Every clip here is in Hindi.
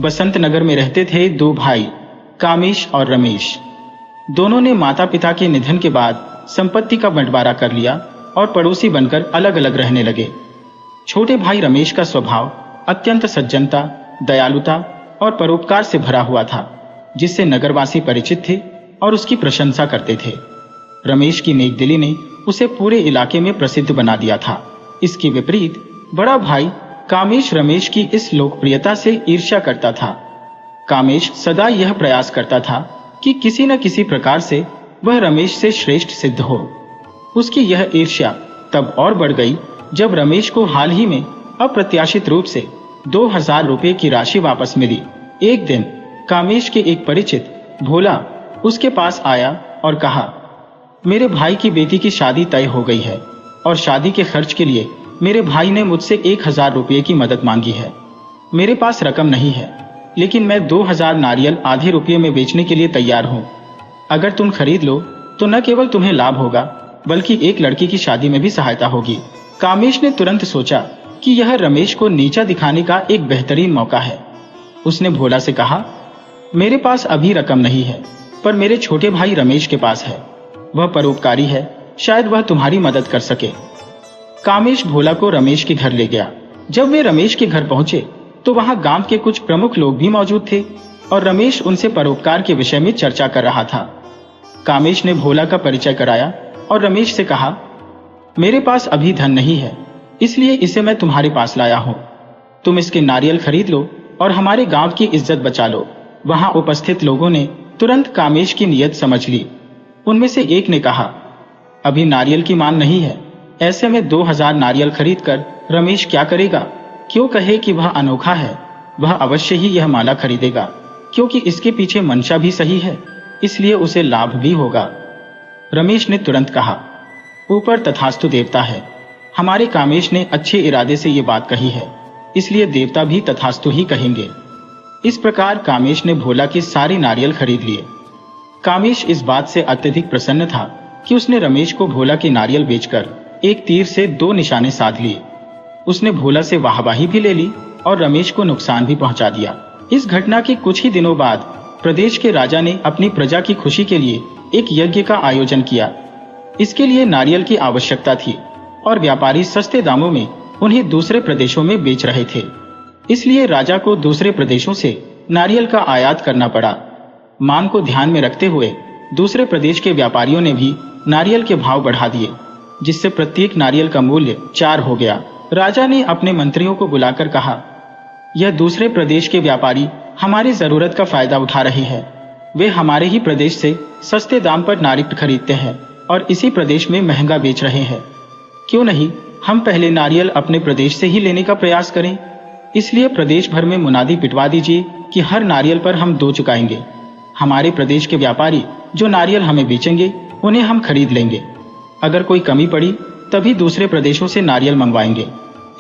बसंत नगर में रहते थे दो भाई, कामेश और रमेश। दोनों ने माता पिता के निधन के बाद संपत्ति का बंटवारा कर लिया और पड़ोसी बनकर अलग अलग रहने लगे। छोटे भाई रमेश का स्वभाव अत्यंत सज्जनता, दयालुता और परोपकार से भरा हुआ था, जिससे नगरवासी परिचित थे और उसकी प्रशंसा करते थे। रमेश की नेकदिली ने उसे पूरे इलाके में प्रसिद्ध बना दिया था। इसके विपरीत बड़ा भाई कामेश रमेश की इस लोकप्रियता से ईर्ष्या करता था। कामेश सदा यह प्रयास करता था कि किसी न किसी प्रकार से वह रमेश से श्रेष्ठ सिद्ध हो। उसकी यह ईर्ष्या तब और बढ़ गई जब रमेश को हाल ही में अप्रत्याशित रूप से 2000 रुपये की राशि वापस मिली। एक दिन कामेश के एक परिचित भोला उसके पास आया और कहा, मेरे भाई की बेटी की शादी तय हो गई है और शादी के खर्च के लिए मेरे भाई ने मुझसे 1000 रुपये की मदद मांगी है। मेरे पास रकम नहीं है, लेकिन मैं 2000 नारियल आधे रुपये में बेचने के लिए तैयार हूँ। अगर तुम खरीद लो तो न केवल तुम्हें लाभ होगा, बल्कि एक लड़की की शादी में भी सहायता होगी। कामेश ने तुरंत सोचा कि यह रमेश को नीचा दिखाने का एक बेहतरीन मौका है। उसने भोला से कहा, मेरे पास अभी रकम नहीं है, पर मेरे छोटे भाई रमेश के पास है। वह परोपकारी है, शायद वह तुम्हारी मदद कर सके। कामेश भोला को रमेश के घर ले गया। जब वे रमेश के घर पहुंचे तो वहां गांव के कुछ प्रमुख लोग भी मौजूद थे और रमेश उनसे परोपकार के विषय में चर्चा कर रहा था। कामेश ने भोला का परिचय कराया और रमेश से कहा, मेरे पास अभी धन नहीं है, इसलिए इसे मैं तुम्हारे पास लाया हूं। तुम इसके नारियल खरीद लो और हमारे गांव की इज्जत बचा लो। वहां उपस्थित लोगों ने तुरंत कामेश की नीयत समझ ली। उनमें से एक ने कहा, अभी नारियल की मांग नहीं है, ऐसे में 2000 नारियल खरीदकर रमेश क्या करेगा? क्यों कहे कि वह अनोखा है? वह अवश्य ही यह माला खरीदेगा, क्योंकि इसके पीछे मंशा भी सही है, इसलिए उसे लाभ भी होगा। रमेश ने तुरंत कहा, ऊपर तथास्तु देवता है। हमारे कामेश ने अच्छे इरादे से ये बात कही है, इसलिए देवता भी तथास्तु ही कहेंगे। इस प्रकार कामेश ने भोला के सारे नारियल खरीद लिए। कामेश इस बात से अत्यधिक प्रसन्न था कि उसने रमेश को भोला के नारियल बेचकर एक तीर से 2 निशाने साध लिए। उसने भोला से वाहवाही भी ले ली और रमेश को नुकसान भी पहुंचा दिया। इस घटना के कुछ ही दिनों बाद प्रदेश के राजा ने अपनी प्रजा की खुशी के लिए एक यज्ञ का आयोजन किया। इसके लिए नारियल की आवश्यकता थी और व्यापारी सस्ते दामों में उन्हें दूसरे प्रदेशों में बेच रहे थे, इसलिए राजा को दूसरे प्रदेशों से नारियल का आयात करना पड़ा। मांग को ध्यान में रखते हुए दूसरे प्रदेश के व्यापारियों ने भी नारियल के भाव बढ़ा दिए, जिससे प्रत्येक नारियल का मूल्य 4 हो गया। राजा ने अपने मंत्रियों को बुलाकर कहा, यह दूसरे प्रदेश के व्यापारी हमारी जरूरत का फायदा उठा रहे हैं। वे हमारे ही प्रदेश से सस्ते दाम पर नारियल खरीदते हैं और इसी प्रदेश में महंगा बेच रहे हैं। क्यों नहीं हम पहले नारियल अपने प्रदेश से ही लेने का प्रयास करें? इसलिए प्रदेश भर में मुनादी पिटवा दीजिए कि हर नारियल पर हम 2 चुकाएंगे। हमारे प्रदेश के व्यापारी जो नारियल हमें बेचेंगे उन्हें हम खरीद लेंगे। अगर कोई कमी पड़ी तभी दूसरे प्रदेशों से नारियल मंगवाएंगे।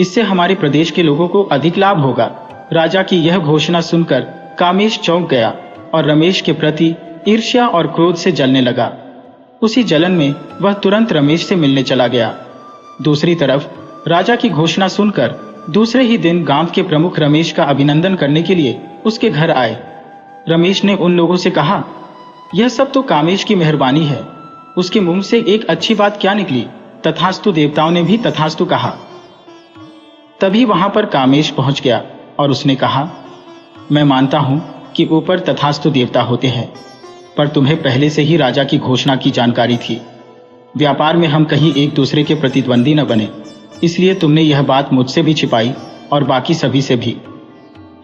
इससे हमारे प्रदेश के लोगों को अधिक लाभ होगा। राजा की यह घोषणा सुनकर कामेश चौंक गया और रमेश के प्रति ईर्ष्या और क्रोध से जलने लगा। उसी जलन में वह तुरंत रमेश से मिलने चला गया। दूसरी तरफ राजा की घोषणा सुनकर दूसरे ही दिन गांव के प्रमुख रमेश का अभिनंदन करने के लिए उसके घर आए। रमेश ने उन लोगों से कहा, यह सब तो कामेश की मेहरबानी है। उसके मुंह से एक अच्छी बात क्या निकली? तथास्तु देवताओं ने भी तथास्तु कहा। तभी वहां पर कामेश पहुंच गया और उसने कहा, मैं मानता हूं कि ऊपर तथास्तु देवता होते हैं, पर तुम्हें पहले से ही राजा की घोषणा की जानकारी थी। व्यापार में हम कहीं एक दूसरे के प्रतिद्वंदी न बने, इसलिए तुमने यह बात मुझसे भी छिपाई और बाकी सभी से भी।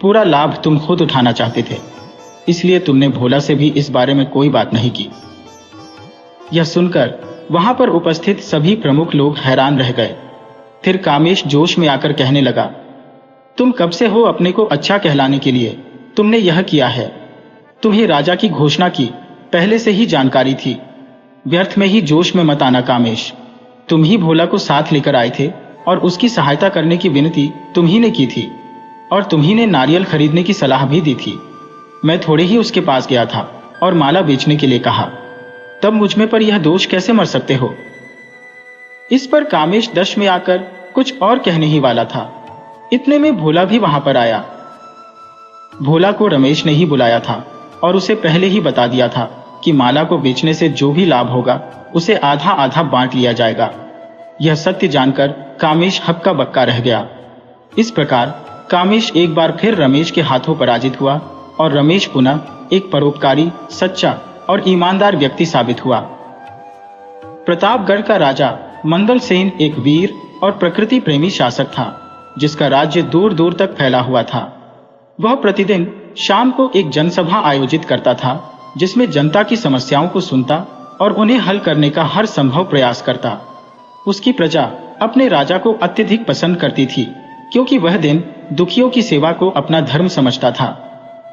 पूरा लाभ तुम खुद उठाना चाहते थे, इसलिए तुमने भोला से भी इस बारे में कोई बात नहीं की। यह सुनकर वहां पर उपस्थित सभी प्रमुख लोग हैरान रह गए। फिर कामेश जोश में आकर कहने लगा, तुम कब से हो अपने को अच्छा कहलाने के लिए? तुमने यह किया है। तुम्हें राजा की घोषणा की पहले से ही जानकारी थी। व्यर्थ में ही जोश में मत आना कामेश। तुम ही भोला को साथ लेकर आए थे और उसकी सहायता करने की विनती तुम ही ने की थी और तुम ही ने नारियल खरीदने की सलाह भी दी थी। मैं थोड़े ही उसके पास गया था और माला बेचने के लिए कहा, तब मुझ में पर यह दोष कैसे मर सकते हो? इस पर कामेश दश में आकर कुछ और कहने ही वाला था। इतने में भोला भी वहां पर आया। भोला को रमेश ने ही बुलाया था और उसे पहले ही बता दिया था कि माला को बेचने से जो भी लाभ होगा उसे आधा आधा बांट लिया जाएगा। यह सत्य जानकर कामेश हक्का बक्का रह गया। इस प्रकार कामेश एक बार फिर रमेश के हाथों पराजित हुआ और रमेश पुनः एक परोपकारी, सच्चा और ईमानदार व्यक्ति साबित हुआ। प्रतापगढ़ का राजा मंगल सेन एक वीर और प्रकृति प्रेमी शासक था, जिसका राज्य दूर दूर तक फैला हुआ था। वह प्रतिदिन शाम को एक जनसभा आयोजित करता था, जिसमें जनता की समस्याओं को सुनता और उन्हें हल करने का हर संभव प्रयास करता। उसकी प्रजा अपने राजा को अत्यधिक पसंद करती थी, क्योंकि वह दिन दुखियों की सेवा को अपना धर्म समझता था।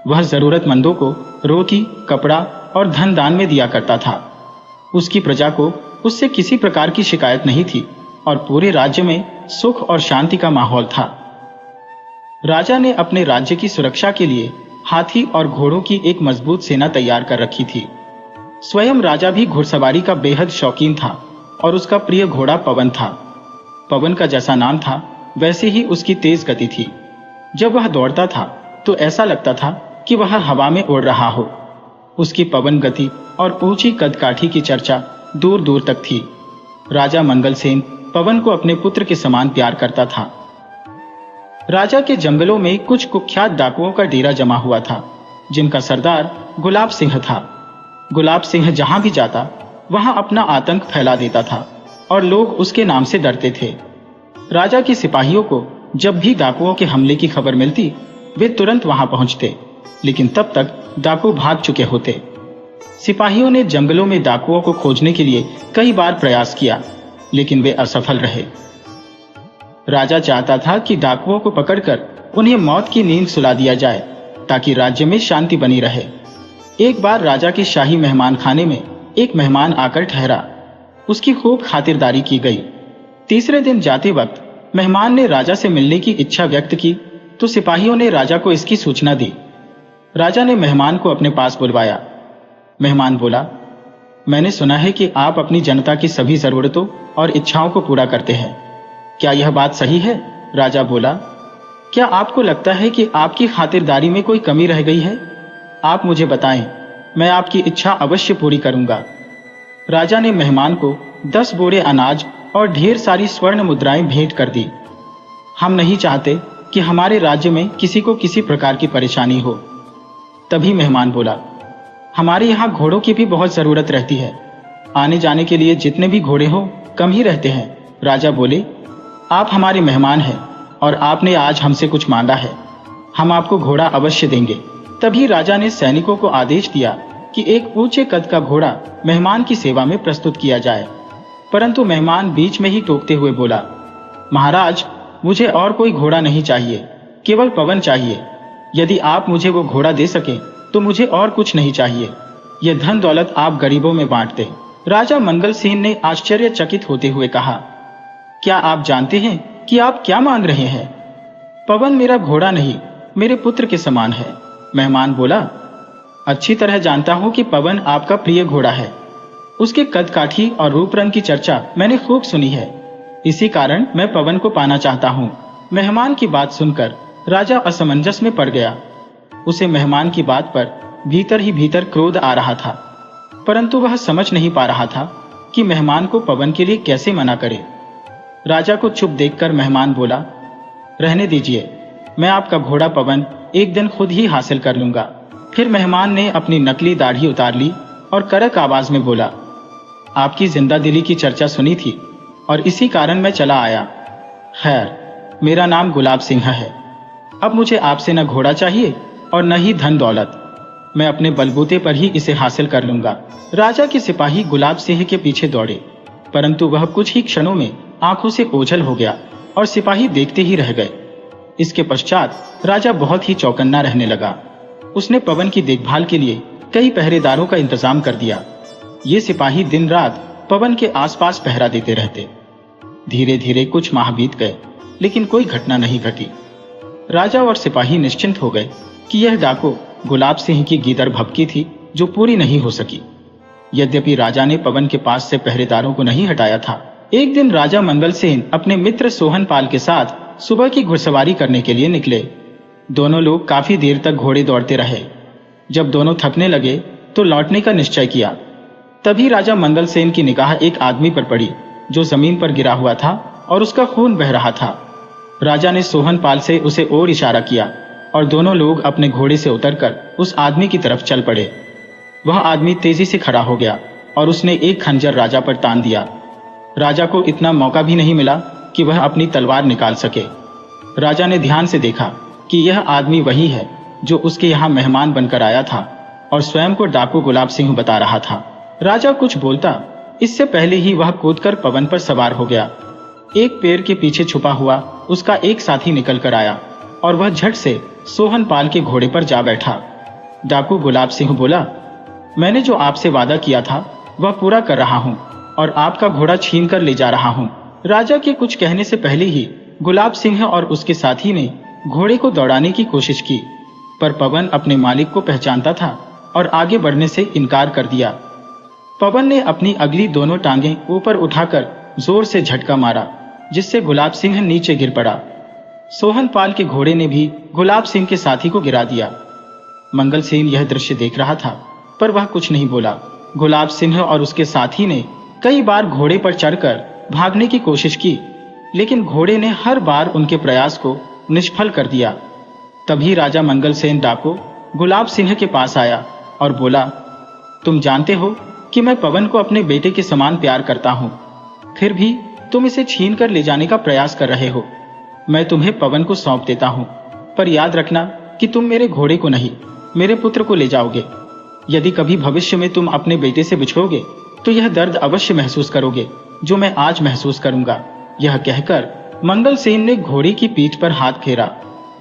वह जरूरतमंदों को रोटी, कपड़ा और धन दान में दिया करता था। उसकी प्रजा को उससे किसी प्रकार की शिकायत नहीं थी और पूरे राज्य में सुख और शांति का माहौल था। राजा ने अपने राज्य की सुरक्षा के लिए हाथी और घोड़ों की एक मजबूत सेना तैयार कर रखी थी। स्वयं राजा भी घुड़सवारी का बेहद शौकीन था और उसका प्रिय घोड़ा पवन था। पवन का जैसा नाम था वैसे ही उसकी तेज गति थी। जब वह दौड़ता था तो ऐसा लगता था कि वह हवा में उड़ रहा हो। उसकी पवन गति और ऊंची कदकाठी की चर्चा दूर दूर तक थी। राजा मंगलसेन पवन को अपने पुत्र के समान प्यार करता था। राजा के जंगलों में कुछ कुख्यात डाकुओं का डेरा जमा हुआ था, जिनका सरदार गुलाब सिंह था। गुलाब सिंह जहां भी जाता वहां अपना आतंक फैला देता था और लोग उसके नाम से डरते थे। राजा के सिपाहियों को जब भी डाकुओं के हमले की खबर मिलती, वे तुरंत वहां पहुंचते, लेकिन तब तक डाकू भाग चुके होते। सिपाहियों ने जंगलों में डाकुओं को खोजने के लिए कई बार प्रयास किया, लेकिन वे असफल रहे। राजा चाहता था कि डाकुओं को पकड़कर उन्हें मौत की नींद सुला दिया जाए, ताकि राज्य में शांति बनी रहे। एक बार राजा के शाही मेहमान खाने में एक मेहमान आकर ठहरा। उसकी खूब खातिरदारी की गई। तीसरे दिन जाते वक्त मेहमान ने राजा से मिलने की इच्छा व्यक्त की, तो सिपाहियों ने राजा को इसकी सूचना दी। राजा ने मेहमान को अपने पास बुलवाया। मेहमान बोला, मैंने सुना है कि आप अपनी जनता की सभी जरूरतों और इच्छाओं को पूरा करते हैं। क्या यह बात सही है? राजा बोला, क्या आपको लगता है कि आपकी खातिरदारी में कोई कमी रह गई है? आप मुझे बताएं, मैं आपकी इच्छा अवश्य पूरी करूंगा। राजा ने मेहमान को 10 बोरे अनाज और ढेर सारी स्वर्ण मुद्राएं भेंट कर दी। हम नहीं चाहते कि हमारे राज्य में किसी को किसी प्रकार की परेशानी हो। तभी मेहमान बोला, हमारे यहाँ घोड़ों की भी बहुत जरूरत रहती है। आने जाने के लिए जितने भी घोड़े हो कम ही रहते हैं। राजा बोले, आप हमारे मेहमान हैं और आपने आज हमसे कुछ मांगा है, हम आपको घोड़ा अवश्य देंगे। तभी राजा ने सैनिकों को आदेश दिया कि एक ऊंचे कद का घोड़ा मेहमान की सेवा में प्रस्तुत किया जाए। परंतु मेहमान बीच में ही टोकते हुए बोला, महाराज, मुझे और कोई घोड़ा नहीं चाहिए, केवल पवन चाहिए। यदि आप मुझे वो घोड़ा दे सके तो मुझे और कुछ नहीं चाहिए। ये धन दौलत आप गरीबों में बांट दें। राजा मंगल सेन ने आश्चर्यचकित होते हुए कहा, क्या आप जानते हैं कि आप क्या मांग रहे हैं? पवन मेरा घोड़ा नहीं, मेरे पुत्र के समान है। मेहमान बोला, अच्छी तरह जानता हूं कि पवन आपका प्रिय घोड़ा है। उसके कद काठी और रूप रंग की चर्चा मैंने खूब सुनी है। इसी कारण मैं पवन को पाना चाहता हूं। मेहमान की बात सुनकर राजा असमंजस में पड़ गया। उसे मेहमान की बात पर भीतर ही भीतर क्रोध आ रहा था, परंतु वह समझ नहीं पा रहा था कि मेहमान को पवन के लिए कैसे मना करे। राजा को चुप देखकर मेहमान बोला, रहने दीजिए, मैं आपका घोड़ा पवन एक दिन खुद ही हासिल कर लूंगा। फिर मेहमान ने अपनी नकली दाढ़ी उतार ली और कड़क आवाज में बोला, आपकी जिंदा दिली की चर्चा सुनी थी और इसी कारण मैं चला आया। खैर, मेरा नाम गुलाब सिंह है। अब मुझे आपसे न घोड़ा चाहिए और न ही धन दौलत। मैं अपने बलबूते पर ही इसे हासिल कर लूंगा। राजा के सिपाही गुलाब सिंह के पीछे दौड़े, परंतु वह कुछ ही क्षणों में आंखों से ओझल हो गया और सिपाही देखते ही रह गए। इसके पश्चात राजा बहुत ही चौकन्ना रहने लगा। उसने पवन की देखभाल के लिए कई पहरेदारों का इंतजाम कर दिया। ये सिपाही दिन रात पवन के आसपास पहरा देते रहते। धीरे धीरे कुछ माह बीत गए, लेकिन कोई घटना नहीं घटी। राजा और सिपाही निश्चिंत हो गए कि यह डाकू गुलाब सिंह की गीदड़ भभकी थी, जो पूरी नहीं हो सकी। यद्यपि राजा ने पवन के पास से पहरेदारों को नहीं हटाया था। एक दिन राजा मंगल सेन अपने मित्र सोहन पाल के साथ सुबह की घुड़सवारी करने के लिए निकले। दोनों लोग काफी देर तक घोड़े दौड़ते रहे। जब दोनों थकने लगे तो लौटने का निश्चय किया। तभी राजा मंगलसेन की निगाह एक आदमी पर पड़ी जो जमीन पर गिरा हुआ था और उसका खून बह रहा था। राजा ने सोहनपाल से उसे और इशारा किया और दोनों लोग अपने घोड़े से उतरकर उस आदमी की तरफ चल पड़े। वह आदमी तेजी से खड़ा हो गया और उसने एक खंजर राजा पर तान दिया। राजा को इतना मौका भी नहीं मिला कि वह अपनी तलवार निकाल सके। राजा ने ध्यान से देखा कि यह आदमी वही है जो उसके यहाँ मेहमान बनकर आया था और स्वयं को डाकू गुलाब सिंह बता रहा था। राजा कुछ बोलता इससे पहले ही वह कूदकर पवन पर सवार हो गया। एक पेड़ के पीछे छुपा हुआ उसका एक साथी निकल कर आया और वह झट से सोहनपाल के घोड़े पर जा बैठा। डाकू गुलाब सिंह बोला, मैंने जो आपसे वादा किया था वह पूरा कर रहा हूँ और आपका घोड़ा छीन कर ले जा रहा हूँ। राजा के कुछ कहने से पहले ही गुलाब सिंह और उसके साथी ने घोड़े को दौड़ाने की कोशिश की, पर पवन अपने मालिक को पहचानता था और आगे बढ़ने से इनकार कर दिया। पवन ने अपनी अगली दोनों टांगें ऊपर उठाकर जोर से झटका मारा, जिससे गुलाब सिंह नीचे गिर पड़ा। सोहनपाल के घोड़े ने भी गुलाब सिंह के साथी को गिरा दिया। मंगलसेन यह दृश्य देख रहा था, पर वह कुछ नहीं बोला। गुलाब सिंह और उसके साथी ने कई बार घोड़े पर चढ़कर भागने की कोशिश की, लेकिन घोड़े ने हर बार उनके प्रयास को निष्फल कर दिया। तभी राजा मंगलसेन डाकू गुलाब सिंह के पास आया और बोला, तुम जानते हो कि मैं पवन को अपने बेटे के समान प्यार करता हूँ, फिर भी तुम इसे छीन कर ले जाने का प्रयास कर रहे हो। मैं तुम्हें पवन को सौंप देता हूँ, पर याद रखना कि तुम मेरे घोड़े को नहीं, मेरे पुत्र को ले जाओगे। यदि कभी भविष्य में तुम अपने बेटे से बिछड़ोगे तो यह दर्द अवश्य महसूस करोगे जो मैं आज महसूस करूंगा। यह कहकर मंगलसेन ने घोड़े की पीठ पर हाथ फेरा,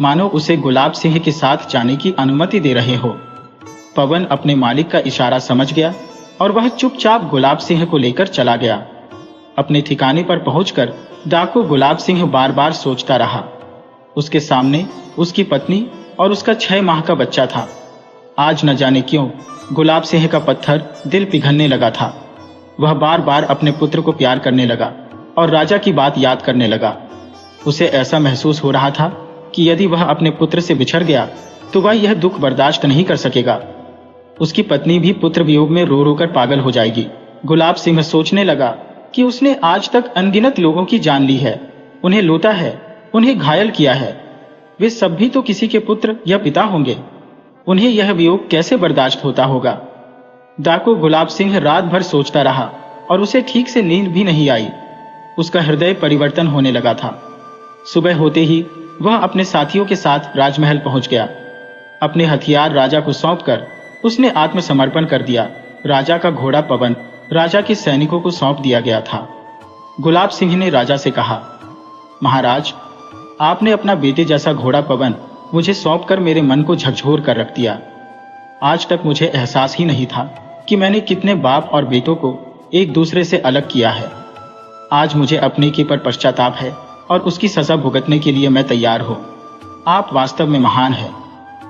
मानो उसे गुलाब सिंह के साथ जाने की अनुमति दे रहे हो। पवन अपने मालिक का इशारा समझ गया और वह चुपचाप गुलाब सिंह को लेकर चला गया। अपने ठिकाने पर पहुंचकर डाकू गुलाब सिंह बार बार सोचता रहा। उसके सामने उसकी पत्नी और उसका 6 माह का बच्चा था। आज न जाने क्यों गुलाब सिंह का पत्थर दिल पिघलने लगा था। वह बार बार अपने पुत्र को प्यार करने लगा और राजा की बात याद करने लगा। उसे ऐसा महसूस हो रहा था कि यदि वह अपने पुत्र से बिछड़ गया तो वह यह दुख बर्दाश्त नहीं कर सकेगा। उसकी पत्नी भी पुत्र वियोग में रो रो कर पागल हो जाएगी। गुलाब सिंह सोचने लगा कि उसने आज तक अनगिनत लोगों की जान ली है, उन्हें लूटा है, उन्हें घायल किया है। वे सब भी तो किसी के पुत्र या पिता होंगे। उन्हें यह वियोग कैसे बर्दाश्त होता होगा। डाकू गुलाब सिंह रात भर सोचता रहा और उसे ठीक से नींद भी नहीं आई। उसका हृदय परिवर्तन होने लगा था। सुबह होते ही वह अपने साथियों के साथ राजमहल पहुंच गया। अपने हथियार राजा को सौंपकर उसने आत्मसमर्पण कर दिया। राजा का घोड़ा पवन राजा के सैनिकों को सौंप दिया गया था। गुलाब सिंह ने राजा से कहा, महाराज, आपने अपना बेटे जैसा घोड़ा पवन मुझे सौंपकर मेरे मन को झकझोर कर रख दिया। आज तक मुझे एहसास ही नहीं था कि मैंने कितने बाप और बेटों को एक दूसरे से अलग किया है। आज मुझे अपने के पर पश्चाताप है और उसकी सजा भुगतने के लिए मैं तैयार हूँ। आप वास्तव में महान हैं।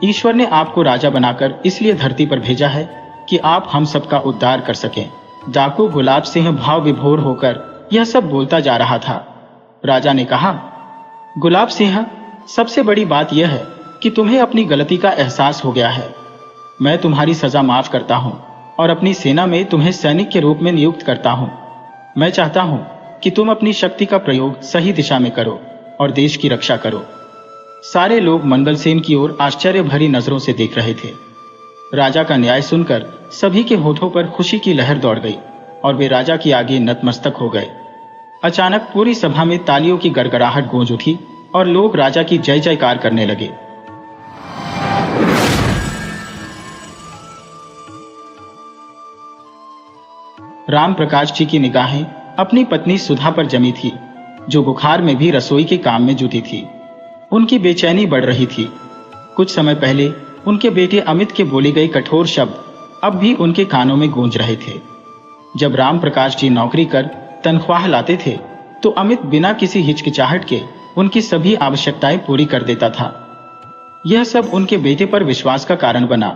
ईश्वर ने आपको राजा बनाकर इसलिए धरती पर भेजा है कि आप हम सबका उद्धार कर सकें। डाकू गुलाब सिंह भाव विभोर होकर यह सब बोलता जा रहा था। राजा ने कहा, गुलाब सिंह, सबसे बड़ी बात यह है कि तुम्हें अपनी गलती का एहसास हो गया है। मैं तुम्हारी सजा माफ करता हूँ और अपनी सेना में तुम्हें सैनिक के रूप में नियुक्त करता हूँ। मैं चाहता हूँ कि तुम अपनी शक्ति का प्रयोग सही दिशा में करो और देश की रक्षा करो। सारे लोग मंगलसेन की ओर आश्चर्य भरी नजरों से देख रहे थे। राजा का न्याय सुनकर सभी के होठों पर खुशी की लहर दौड़ गई और वे राजा के आगे नतमस्तक हो गए। अचानक पूरी सभा में तालियों की गड़गड़ाहट गूंज उठी और लोग राजा की जय जयकार करने लगे। राम प्रकाश जी की निगाहें अपनी पत्नी सुधा पर जमी थी, जो बुखार में भी रसोई के काम में जुटी थी। उनकी बेचैनी बढ़ रही थी। कुछ समय पहले उनके बेटे अमित के बोले गए कठोर शब्द अब भी उनके कानों में गूंज रहे थे। जब राम प्रकाश जी नौकरी कर तनख्वाह लाते थे तो अमित बिना किसी हिचकिचाहट के उनकी सभी आवश्यकताएं पूरी कर देता था। यह सब उनके बेटे पर विश्वास का कारण बना।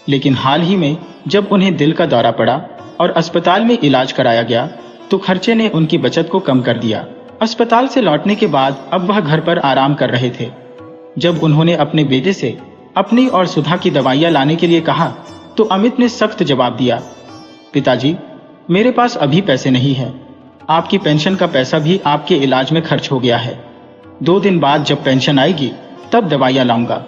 लेकिन हाल ही में जब उन्हें दिल का दौरा पड़ा और अस्पताल में इलाज कराया गया तो खर्चे ने उनकी बचत को कम कर दिया। अस्पताल से लौटने के बाद अब वह घर पर आराम कर रहे थे। जब उन्होंने अपने बेटे से अपनी और सुधा की दवाइयां लाने के लिए कहा तो अमित ने सख्त जवाब दिया, पिताजी, मेरे पास अभी पैसे नहीं है। आपकी पेंशन का पैसा भी आपके इलाज में खर्च हो गया है। 2 दिन बाद जब पेंशन आएगी तब दवाइयां लाऊंगा।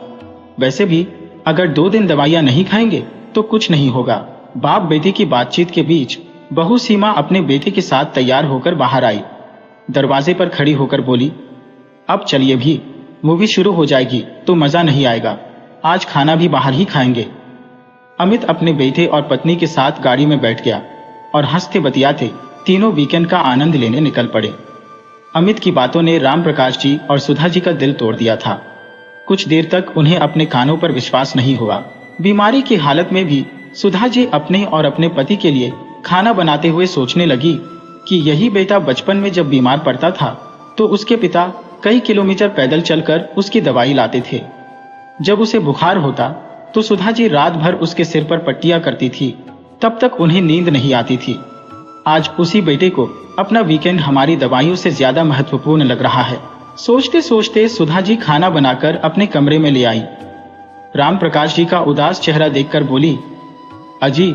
वैसे भी अगर 2 दिन दवाइयां नहीं खाएंगे तो कुछ नहीं होगा। बाप बेटी की बातचीत के बीच बहू सीमा अपने बेटे के साथ तैयार होकर बाहर आई। दरवाजे पर खड़ी होकर बोली, अब चलिए भी, मूवी शुरू हो जाएगी तो मजा नहीं आएगा। आज खाना भी बाहर ही खाएंगे। अमित अपने बेटे और पत्नी के साथ गाड़ी में बैठ गया और हंसते बतियाते तीनों वीकेंड का आनंद लेने निकल पड़े। अमित की बातों ने राम प्रकाश जी और सुधा जी का दिल तोड़ दिया था। कुछ देर तक उन्हें अपने कानों पर विश्वास नहीं हुआ। बीमारी की हालत में भी सुधा जी अपने और अपने पति के लिए खाना बनाते हुए सोचने लगी कि यही बेटा बचपन में जब बीमार पड़ता था तो उसके पिता कई किलोमीटर पैदल चलकर उसकी दवाई लाते थे। जब उसे बुखार होता तो सुधा जी रात भर उसके सिर पर पट्टियां करती थी, तब तक उन्हें नींद नहीं आती थी। आज उसी बेटे को अपना वीकेंड हमारी दवाइयों से ज्यादा महत्वपूर्ण लग रहा है। सोचते सोचते सुधा जी खाना बनाकर अपने कमरे में ले आई। राम प्रकाश जी का उदास चेहरा देखकर बोली, अजी,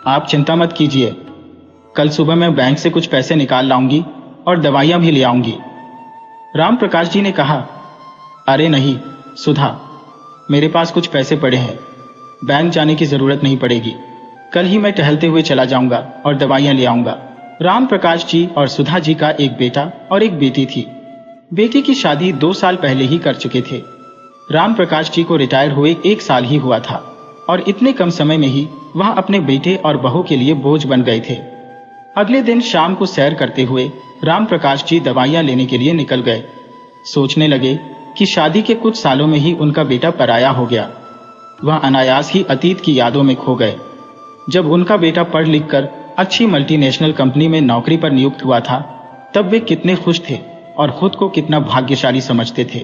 आप चिंता मत कीजिए, कल सुबह मैं बैंक से कुछ पैसे निकाल लाऊंगी और दवाइयां भी ले आऊंगी। राम प्रकाश जी ने कहा, अरे नहीं सुधा, मेरे पास कुछ पैसे पड़े हैं, बैंक जाने की जरूरत नहीं पड़ेगी। कल ही मैं टहलते हुए चला जाऊंगा और दवाइयां ले आऊंगा। राम प्रकाश जी और सुधा जी का एक बेटा और एक बेटी थी। बेटी की शादी 2 साल पहले ही कर चुके थे। राम प्रकाश जी को रिटायर हुए 1 साल ही हुआ था और इतने कम समय में ही वह अपने बेटे और बहू के लिए बोझ बन गए थे। अगले दिन शाम को सैर करते हुए राम प्रकाश जी दवाइयां लेने के लिए निकल गए। सोचने लगे कि शादी के कुछ सालों में ही उनका बेटा पराया हो गया। वह अनायास ही अतीत की यादों में खो गए। जब उनका बेटा पढ़ लिख कर अच्छी मल्टीनेशनल कंपनी में नौकरी पर नियुक्त हुआ था तब वे कितने खुश थे और खुद को कितना भाग्यशाली समझते थे।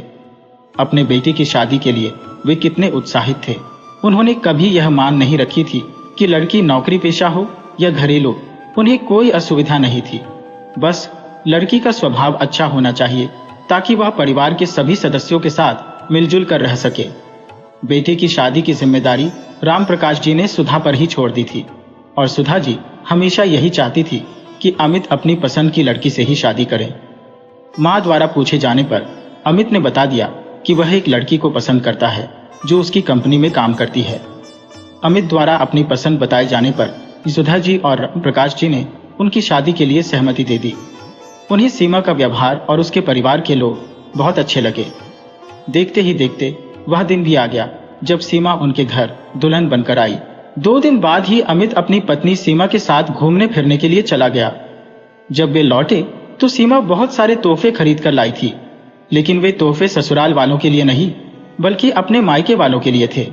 अपने बेटे की शादी के लिए वे कितने उत्साहित थे। उन्होंने कभी यह मान नहीं रखी थी कि लड़की नौकरी पेशा हो या घरेलू, उन्हें कोई असुविधा नहीं थी। बस लड़की का स्वभाव अच्छा होना चाहिए ताकि वह परिवार के सभी सदस्यों के साथ मिलजुल कर रह सके। बेटे की शादी की जिम्मेदारी राम प्रकाश जी ने सुधा पर ही छोड़ दी थी और सुधा जी हमेशा यही चाहती थी कि अमित अपनी पसंद की लड़की से ही शादी करे। मां द्वारा पूछे जाने पर अमित ने बता दिया कि वह एक लड़की को पसंद करता है जो उसकी कंपनी में काम करती है। अमित द्वारा अपनी पसंद बताए जाने पर सुधा जी और राम प्रकाश जी ने उनकी शादी के लिए सहमति दे दी। उन्हें सीमा का व्यवहार और उसके परिवार के लोग बहुत अच्छे लगे। देखते ही देखते वह दिन भी आ गया जब सीमा उनके घर दुल्हन बनकर आई। 2 दिन बाद ही अमित अपनी पत्नी सीमा के साथ घूमने फिरने के लिए चला गया। जब वे लौटे तो सीमा बहुत सारे तोहफे खरीद कर लाई थी, लेकिन वे तोहफे ससुराल वालों के लिए नहीं बल्कि अपने मायके वालों के लिए थे।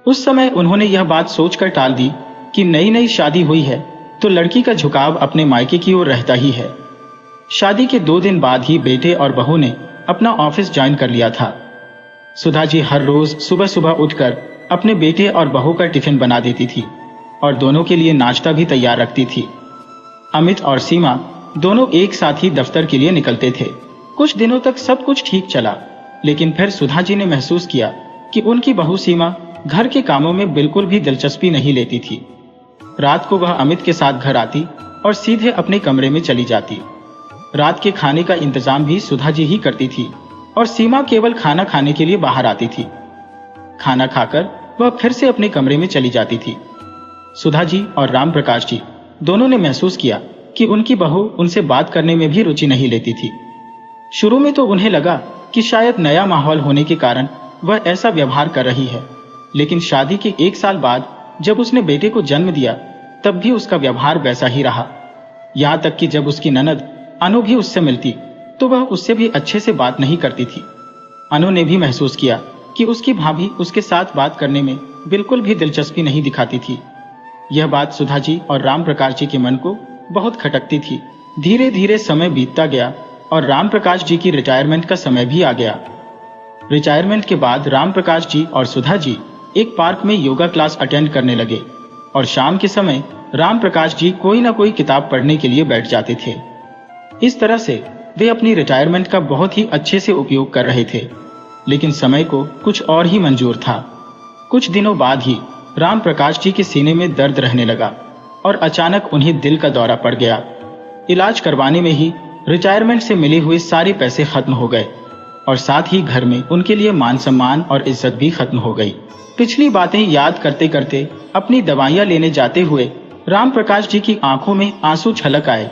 उस समय उन्होंने यह बात सोचकर टाल दी कि नई नई शादी हुई है तो लड़की का झुकाव अपने मायके की ओर रहता ही है। शादी के 2 दिन बाद ही बेटे और बहू ने अपना ऑफिस ज्वाइन कर लिया था। सुधा जी हर रोज सुबह सुबह उठकर अपने बेटे और बहू का टिफिन बना देती थी और दोनों के लिए नाश्ता भी तैयार रखती थी। अमित और सीमा दोनों एक साथ ही दफ्तर के लिए निकलते थे। कुछ दिनों तक सब कुछ ठीक चला, लेकिन फिर सुधा जी ने महसूस किया कि उनकी बहू सीमा घर के कामों में बिल्कुल भी दिलचस्पी नहीं लेती थी। रात को वह अमित के साथ घर आती और सीधे अपने कमरे में चली जाती। रात के खाने का इंतजाम भी सुधा जी ही करती थी और सीमा केवल खाना खाने के लिए बाहर आती थी। खाना खाकर वह फिर से अपने कमरे में चली जाती थी। सुधा जी और राम प्रकाश जी दोनों ने महसूस किया कि उनकी बहू उनसे बात करने में भी रुचि नहीं लेती थी। शुरू में तो उन्हें लगा कि शायद नया माहौल होने के कारण वह ऐसा व्यवहार कर रही है, लेकिन शादी के 1 साल बाद जब उसने बेटे को जन्म दिया तब भी उसका व्यवहार वैसा ही रहा। यहाँ तक कि जब उसकी ननद अनु भी उससे मिलती तो वह उससे भी अच्छे से बात नहीं करती थी। अनु ने भी महसूस किया कि उसकी भाभी उसके साथ बात करने में बिल्कुल भी दिलचस्पी नहीं दिखाती थी। यह बात सुधा जी और राम प्रकाश जी के मन को बहुत खटकती थी। धीरे धीरे समय बीतता गया और राम प्रकाश जी की रिटायरमेंट का समय भी आ गया। रिटायरमेंट के बाद राम प्रकाश जी और सुधा जी एक पार्क में योगा क्लास अटेंड करने लगे और शाम के समय राम प्रकाश जी कोई ना कोई किताब पढ़ने के लिए बैठ जाते थे। इस तरह से वे अपनी रिटायरमेंट का बहुत ही अच्छे से उपयोग कर रहे थे। लेकिन समय को कुछ और ही मंजूर था। कुछ दिनों बाद ही राम प्रकाश जी के सीने में दर्द रहने लगा और अचानक उन्हें दिल का दौरा पड़ गया। इलाज करवाने में ही रिटायरमेंट से मिले हुए सारे पैसे खत्म हो गए और साथ ही घर में उनके लिए मान सम्मान और इज्जत भी खत्म हो गई। पिछली बातें याद करते करते अपनी दवाइयां लेने जाते हुए राम प्रकाश जी की आंखों में आंसू छलक आए।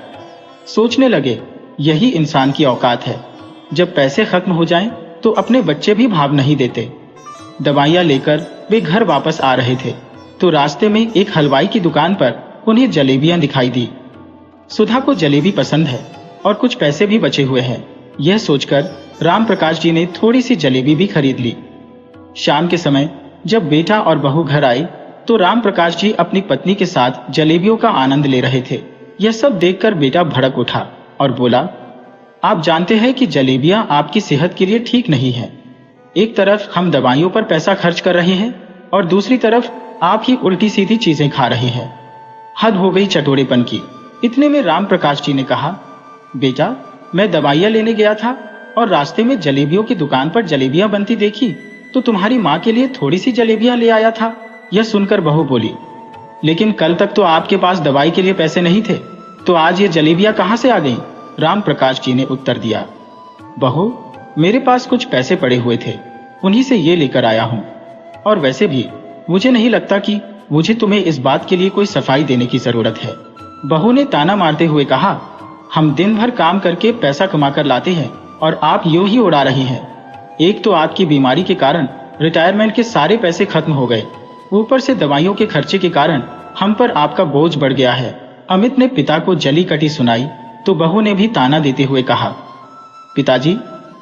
सोचने लगे, यही इंसान की औकात है, जब पैसे खत्म हो जाएं तो अपने बच्चे भी भाव नहीं देते। दवाइयां लेकर वे घर वापस आ रहे थे तो रास्ते में एक हलवाई की दुकान पर उन्हें जलेबियां दिखाई दी। सुधा को जलेबी पसंद है और कुछ पैसे भी बचे हुए हैं। यह सोचकर राम प्रकाश जी ने थोड़ी सी जलेबी भी खरीद ली। शाम के समय जब बेटा और बहू घर आई तो राम प्रकाश जी अपनी पत्नी के साथ जलेबियों का आनंद ले रहे थे। यह सब देखकर बेटा भड़क उठा और बोला, आप जानते हैं कि जलेबियां आपकी सेहत के लिए ठीक नहीं है। एक तरफ हम दवाइयों पर पैसा खर्च कर रहे हैं और दूसरी तरफ आप ही उल्टी सीधी चीजें खा रहे हैं। हद हो गई चटोरेपन की। इतने में राम प्रकाश जी ने कहा, बेटा, मैं दवाइयां लेने गया था और रास्ते में जलेबियों की दुकान पर जलेबियां बनती देखी तो तुम्हारी माँ के लिए थोड़ी सी जलेबियां ले आया था। यह सुनकर बहू बोली, लेकिन कल तक तो आपके पास दवाई के लिए पैसे नहीं थे, तो आज ये जलेबियां कहां से आ गईं? राम प्रकाश जी ने उत्तर दिया, बहू, मेरे पास कुछ पैसे पड़े हुए थे, उन्हीं से ये लेकर आया हूं। और वैसे भी मुझे नहीं लगता कि मुझे तुम्हें इस बात के लिए कोई सफाई देने की जरूरत है। बहू ने ताना मारते हुए कहा, हम दिन भर काम करके पैसा कमाकर लाते हैं और आप यूं ही उड़ा रही हैं। एक तो आपकी बीमारी के कारण रिटायरमेंट के सारे पैसे खत्म हो गए, ऊपर से दवाइयों के खर्चे के कारण हम पर आपका बोझ बढ़ गया है। अमित ने पिता को जली कटी सुनाई तो बहू ने भी ताना देते हुए कहा, पिताजी,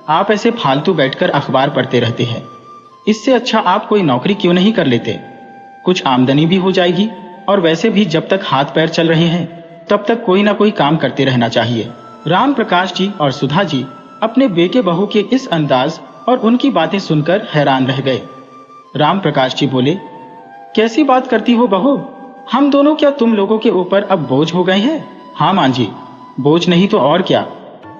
आप ऐसे फालतू बैठकर अखबार पढ़ते रहते हैं, इससे अच्छा आप कोई नौकरी क्यों नहीं कर लेते? कुछ आमदनी भी हो जाएगी और वैसे भी जब तक हाथ पैर चल रहे हैं तब तक कोई ना कोई काम करते रहना चाहिए। राम प्रकाश जी और सुधा जी अपने बेटे बहू के इस अंदाज और उनकी बातें सुनकर हैरान रह गए। राम प्रकाश जी बोले, कैसी बात करती हो बहू? हम दोनों क्या तुम लोगों के ऊपर अब बोझ हो गए हैं? हाँ मां जी, बोझ नहीं तो और क्या।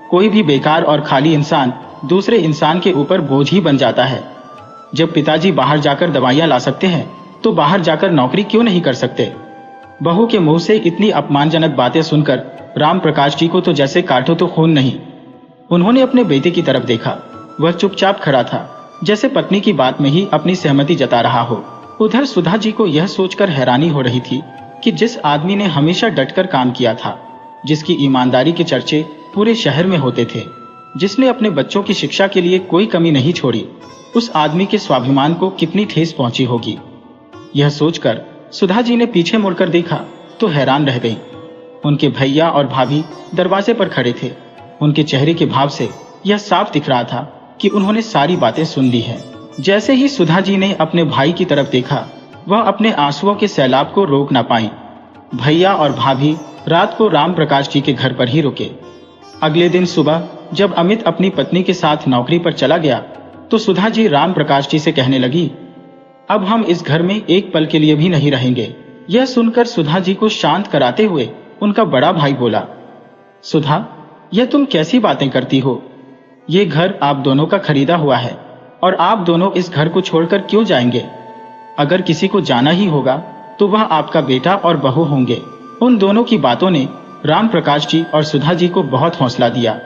कोई भी बेकार और खाली इंसान दूसरे इंसान के ऊपर बोझ ही बन जाता है। जब पिताजी बाहर जाकर दवाइयां ला सकते हैं तो बाहर जाकर नौकरी क्यों नहीं कर सकते? बहू के मुंह से इतनी अपमानजनक बातें सुनकर राम प्रकाश जी को तो जैसे काटो तो खून नहीं। उन्होंने अपने बेटे की तरफ देखा। वह चुपचाप खड़ा था, जैसे पत्नी की बात में ही अपनी सहमति जता रहा हो। उधर सुधा जी को यह सोचकर हैरानी हो रही थी कि जिस आदमी ने हमेशा डटकर काम किया था, जिसकी ईमानदारी के चर्चे पूरे शहर में होते थे, जिसने अपने बच्चों की शिक्षा के लिए कोई कमी नहीं छोड़ी, उस आदमी के स्वाभिमान को कितनी ठेस पहुंची होगी। यह सोचकर सुधा जी ने पीछे मुड़कर देखा तो हैरान रह गई। उनके भैया और भाभी दरवाजे पर खड़े थे। उनके चेहरे के भाव से यह साफ दिख रहा था कि उन्होंने सारी बातें सुन ली हैं। जैसे ही सुधा जी ने अपने भाई की तरफ देखा, वह अपने आंसुओं के सैलाब को रोक ना पाई। भैया और भाभी रात को राम प्रकाश जी के घर पर ही रुके। अगले दिन सुबह जब अमित अपनी पत्नी के साथ नौकरी पर चला गया तो सुधा जी राम प्रकाश जी से कहने लगी, अब हम इस घर में एक पल के लिए भी नहीं रहेंगे। यह सुनकर सुधा जी को शांत कराते हुए उनका बड़ा भाई बोला, सुधा, यह तुम कैसी बातें करती हो? ये घर आप दोनों का खरीदा हुआ है और आप दोनों इस घर को छोड़कर क्यों जाएंगे? अगर किसी को जाना ही होगा तो वह आपका बेटा और बहू होंगे। उन दोनों की बातों ने राम प्रकाश जी और सुधा जी को बहुत हौसला दिया,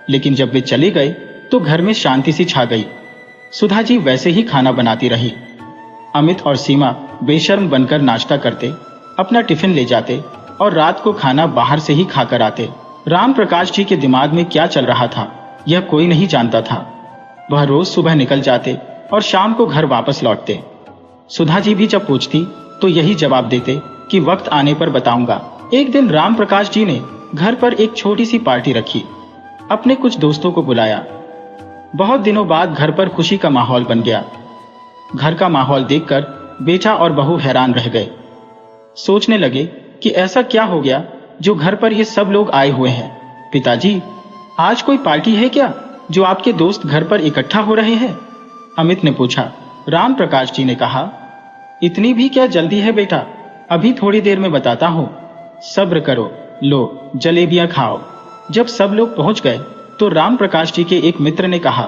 लेकिन जब वे चले गए तो घर में शांति सी छा गई। सुधा जी वैसे ही खाना बनाती रही। अमित और सीमा बेशर्म बनकर नाश्ता करते, अपना टिफिन ले जाते और रात को खाना बाहर से ही खाकर आते। राम प्रकाश जी के दिमाग में क्या चल रहा था यह कोई नहीं जानता था। वह रोज सुबह निकल जाते और शाम को घर वापस लौटते। सुधा जी भी जब पूछती तो यही जवाब देते कि वक्त आने पर बताऊंगा। एक दिन राम प्रकाश जी ने घर पर एक छोटी सी पार्टी रखी। अपने कुछ दोस्तों को बुलाया। बहुत दिनों बाद घर पर खुशी का माहौल बन गया। घर का माहौल देखकर बेटा और बहू हैरान रह गए। सोचने लगे कि ऐसा क्या हो गया जो घर पर ये सब लोग आए हुए हैं। पिताजी, आज कोई पार्टी है क्या जो आपके दोस्त घर पर इकट्ठा हो रहे हैं? अमित ने पूछा। राम प्रकाश जी ने कहा, इतनी भी क्या जल्दी है बेटा, अभी थोड़ी देर में बताता हूँ, सब्र करो, लो जलेबियां खाओ। जब सब लोग पहुंच गए तो राम प्रकाश जी के एक मित्र ने कहा,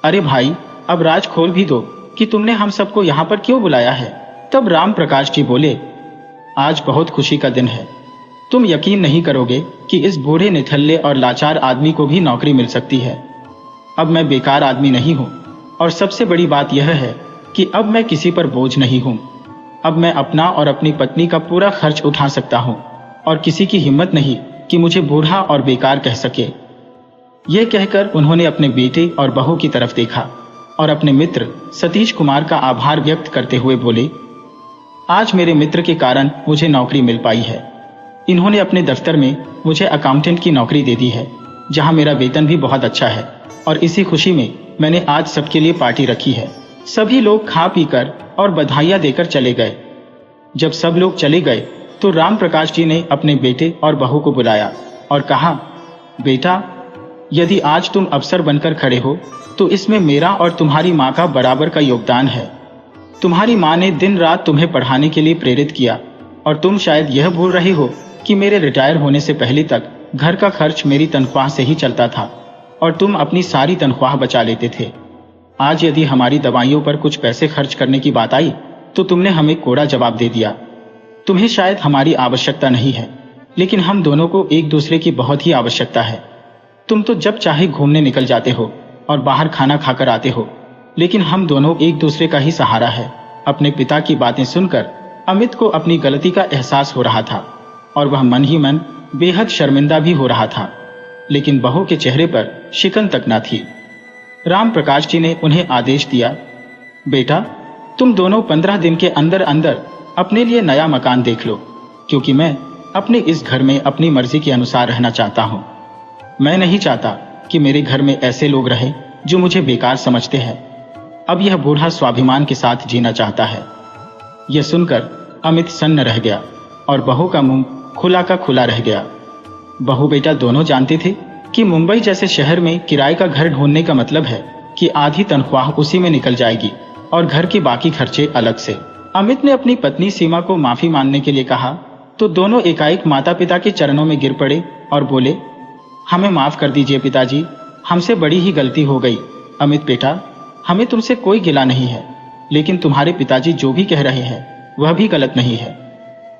अरे भाई, अब राज खोल भी दो कि तुमने हम सबको यहाँ पर क्यों बुलाया है। तब राम प्रकाश जी बोले, आज बहुत खुशी का दिन है। तुम यकीन नहीं करोगे कि इस बूढ़े निठल्ले और लाचार आदमी को भी नौकरी मिल सकती है। अब मैं बेकार आदमी नहीं हूँ, और सबसे बड़ी बात यह है कि अब मैं किसी पर बोझ नहीं हूँ। अब मैं अपना और अपनी पत्नी का पूरा खर्च उठा सकता हूँ, और किसी की हिम्मत नहीं कि मुझे बूढ़ा और बेकार कह सके। यह कहकर उन्होंने अपने बेटे और बहू की तरफ देखा और अपने मित्र सतीश कुमार का आभार व्यक्त करते हुए बोले, आज मेरे मित्र के कारण मुझे नौकरी मिल पाई है। इन्होंने अपने दफ्तर में मुझे अकाउंटेंट की नौकरी दे दी है, जहां मेरा वेतन भी बहुत अच्छा है, और इसी खुशी में मैंने आज सबके लिए पार्टी रखी है। सभी लोग खा पीकर और बधाइयां देकर चले गए। जब सब लोग चले गए तो राम प्रकाश जी ने अपने बेटे और बहू को बुलाया और कहा, बेटा, यदि आज तुम अफसर बनकर खड़े हो तो इसमें मेरा और तुम्हारी माँ का बराबर का योगदान है। तुम्हारी माँ ने दिन रात तुम्हें पढ़ाने के लिए प्रेरित किया, और तुम शायद यह भूल रहे हो कि मेरे रिटायर होने से पहले तक घर का खर्च मेरी तनख्वाह से ही चलता था, और तुम अपनी सारी तनख्वाह बचा लेते थे। आज यदि हमारी दवाइयों पर कुछ पैसे खर्च करने की बात आई तो तुमने हमें कोड़ा जवाब दे दिया। तुम्हें शायद हमारी आवश्यकता नहीं है, लेकिन हम दोनों को एक दूसरे की बहुत ही आवश्यकता है। तुम तो जब चाहे घूमने निकल जाते हो और बाहर खाना खाकर आते हो, लेकिन हम दोनों एक दूसरे का ही सहारा है। अपने पिता की बातें सुनकर अमित को अपनी गलती का एहसास हो रहा था, और वह मन ही मन बेहद शर्मिंदा भी हो रहा था, लेकिन बहू के चेहरे पर शिकन तक न थी। राम प्रकाश जी ने उन्हें आदेश दिया, बेटा, तुम दोनों 15 दिन के अंदर अंदर अपने लिए नया मकान देख लो, क्योंकि मैं अपने इस घर में अपनी मर्जी के अनुसार रहना चाहता हूँ। मैं नहीं चाहता कि मेरे घर में ऐसे लोग रहें जो मुझे बेकार समझते हैं। अब यह बूढ़ा स्वाभिमान के साथ जीना चाहता है। यह सुनकर अमित सन्न रह गया और बहू का मुंह खुला का खुला रह गया। बहू बेटा दोनों जानते थे कि मुंबई जैसे शहर में किराए का घर ढूंढने का मतलब है कि आधी तनख्वाह उसी में निकल जाएगी और घर के बाकी खर्चे अलग से। अमित ने अपनी पत्नी सीमा को माफी मांगने के लिए कहा तो दोनों एकाएक माता पिता के चरणों में गिर पड़े और बोले, हमें माफ कर दीजिए पिताजी, हमसे बड़ी ही गलती हो गई। अमित बेटा, हमें तुमसे कोई गिला नहीं है, लेकिन तुम्हारे पिताजी जो भी कह रहे हैं वह भी गलत नहीं है।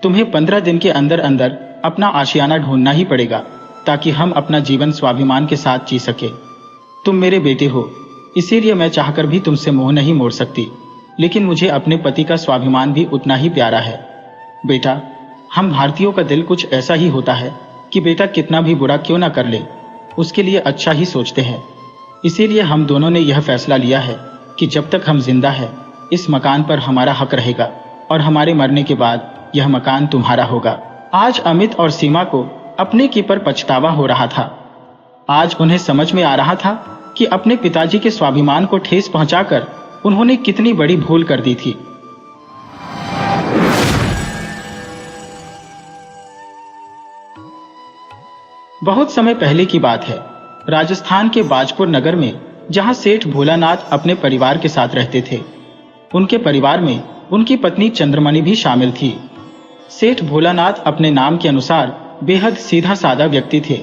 तुम्हें 15 दिन के अंदर अंदर अपना आशियाना ढूंढना ही पड़ेगा, ताकि हम अपना जीवन स्वाभिमान के साथ जी सके। तुम मेरे बेटे हो, इसीलिए मैं चाहकर भी तुमसे मुंह नहीं मोड़ सकती, लेकिन मुझे अपने पति का स्वाभिमान भी उतना ही प्यारा है। बेटा, हम भारतीयों का दिल कुछ ऐसा ही होता है कि बेटा कितना भी बुरा क्यों ना कर ले, उसके लिए अच्छा ही सोचते हैं। इसीलिए हम दोनों ने यह फैसला लिया है कि जब तक हम जिंदा हैं, इस मकान पर हमारा हक रहेगा, और हमारे मरने के बाद यह मकान तुम्हारा होगा। आज अमित और सीमा को अपने की पर पछतावा हो रहा था। आज उन्हें समझ में आ रहा था कि अपने पिताजी के स्वाभिमान को ठेस पहुंचाकर उन्होंने कितनी बड़ी भूल कर दी थी। बहुत समय पहले की बात है, राजस्थान के बाजपुर नगर में, जहां सेठ भोलानाथ अपने परिवार के साथ रहते थे। उनके परिवार में उनकी पत्नी चंद्रमणि भी शामिल थी। सेठ भोलानाथ अपने नाम के अनुसार बेहद सीधा साधा व्यक्ति थे।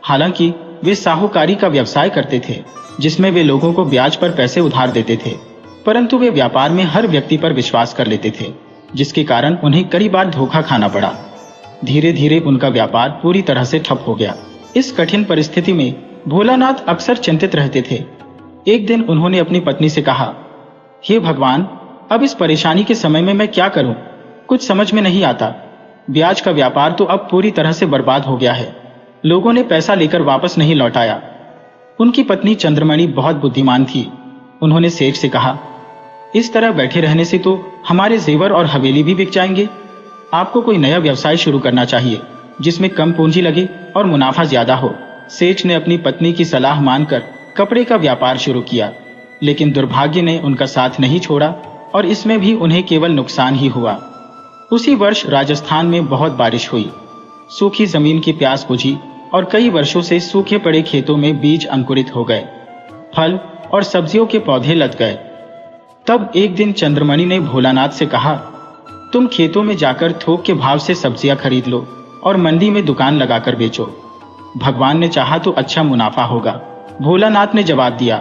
हालांकि वे साहूकारी का व्यवसाय करते थे, जिसमें वे लोगों को ब्याज पर पैसे उधार देते थे, परंतु वे व्यापार में हर व्यक्ति पर विश्वास कर लेते थे, जिसके कारण उन्हें कई बार धोखा खाना पड़ा। धीरे धीरे उनका व्यापार पूरी तरह से ठप हो गया। इस कठिन परिस्थिति में भोलानाथ अक्सर चिंतित रहते थे। एक दिन उन्होंने अपनी पत्नी से कहा, हे भगवान, अब इस परेशानी के समय में मैं क्या करूं? कुछ समझ में नहीं आता। ब्याज का व्यापार तो अब पूरी तरह से बर्बाद हो गया है। लोगों ने पैसा लेकर वापस नहीं लौटाया। उनकी पत्नी चंद्रमणि बहुत बुद्धिमान थी। उन्होंने सेठ से कहा, इस तरह बैठे रहने से तो हमारे जेवर और हवेली भी बिक जाएंगे। आपको कोई नया व्यवसाय शुरू करना चाहिए, जिसमें कम पूंजी लगे और मुनाफा ज्यादा हो। सेठ ने अपनी पत्नी की सलाह मानकर कपड़े का व्यापार शुरू किया, लेकिन दुर्भाग्य ने उनका साथ नहीं छोड़ा और इसमें भी उन्हें केवल नुकसान ही हुआ। उसी वर्ष राजस्थान में बहुत बारिश हुई। सूखी जमीन की प्यास बुझी और कई वर्षों से सूखे पड़े खेतों में बीज अंकुरित हो गए, फल और सब्जियों के पौधे लद गए। तब एक दिन चंद्रमणि ने भोलानाथ से कहा, तुम खेतों में जाकर थोक के भाव से सब्जियां खरीद लो और मंडी में दुकान लगाकर बेचो। भगवान ने चाहा तो अच्छा मुनाफा होगा। भोलानाथ ने जवाब दिया,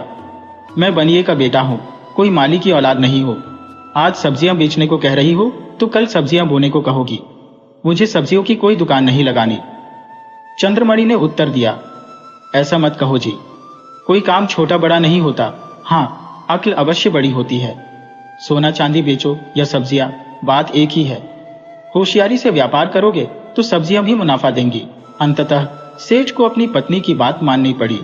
मैं बनिए का बेटा हूँ, कोई माली की औलाद नहीं हो। आज सब्जियां बेचने को कह रही हो तो कल सब्जियां बोने को कहोगी। मुझे सब्जियों की कोई दुकान नहीं लगानी। चंद्रमणि ने उत्तर दिया, ऐसा मत कहो जी, कोई काम छोटा बड़ा नहीं होता। हाँ, अक्ल अवश्य बड़ी होती है। सोना चांदी बेचो या सब्जियां, बात एक ही है। होशियारी से व्यापार करोगे तो सब्जियां भी मुनाफा देंगी। अंततः सेठ को अपनी पत्नी की बात माननी पड़ी।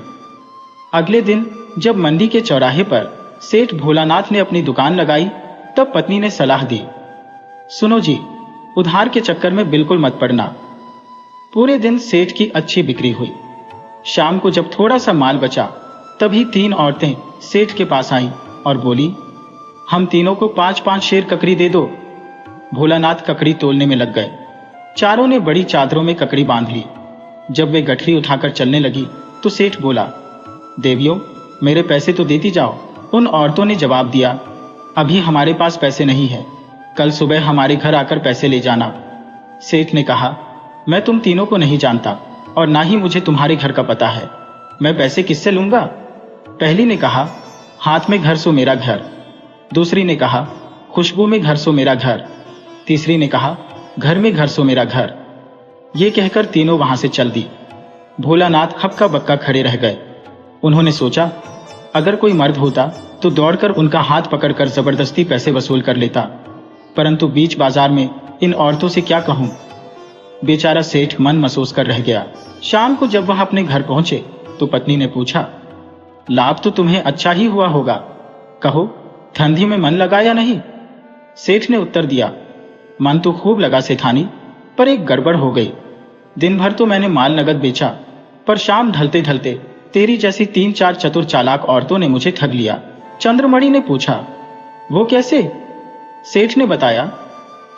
अगले दिन जब मंडी के चौराहे पर सेठ भोलानाथ ने अपनी दुकान लगाई, तब पत्नी ने सलाह दी, सुनो जी, उधार के चक्कर में बिल्कुल मत पड़ना। पूरे दिन सेठ की अच्छी बिक्री हुई। शाम को जब थोड़ा सा माल बचा, तभी 3 औरतें सेठ के पास आईं और बोली, हम तीनों को 5-5 शेर ककड़ी दे दो। भोलानाथ ककड़ी तोलने में लग गए। चारों ने बड़ी चादरों में ककड़ी बांध ली। जब वे गठरी उठाकर चलने लगी तो सेठ बोला, देवियों, मेरे पैसे तो देती जाओ। उन औरतों ने जवाब दिया, अभी हमारे पास पैसे नहीं है, कल सुबह हमारे घर आकर पैसे ले जाना। सेठ ने कहा, मैं तुम तीनों को नहीं जानता और ना ही मुझे तुम्हारे घर का पता है, मैं पैसे किससे लूंगा? पहली ने कहा, हाथ में घर सो मेरा घर। दूसरी ने कहा, खुशबू में घर सो मेरा घर। तीसरी ने कहा, घर में घर सो मेरा घर। ये कहकर तीनों वहां से चल दी। भोलानाथ हक्का बक्का खड़े रह गए। उन्होंने सोचा, अगर कोई मर्द होता तो दौड़कर उनका हाथ पकड़कर जबरदस्ती पैसे वसूल कर लेता, परंतु बीच बाजार में इन औरतों से क्या कहूं। बेचारा सेठ मन महसूस कर रह गया। शाम को जब वह अपने घर पहुंचे तो पत्नी ने पूछा, लाभ तो तुम्हें अच्छा ही हुआ होगा, कहो धंधे में मन लगा या नहीं? सेठ ने उत्तर दिया, मन तो खूब लगा सेठानी, पर एक गड़बड़ हो गई। दिन भर तो मैंने माल नगद बेचा, पर शाम ढलते ढलते तेरी जैसी 3-4 चतुर चालाक औरतों ने मुझे ठग लिया। चंद्रमणि ने पूछा, वो कैसे? सेठ ने बताया,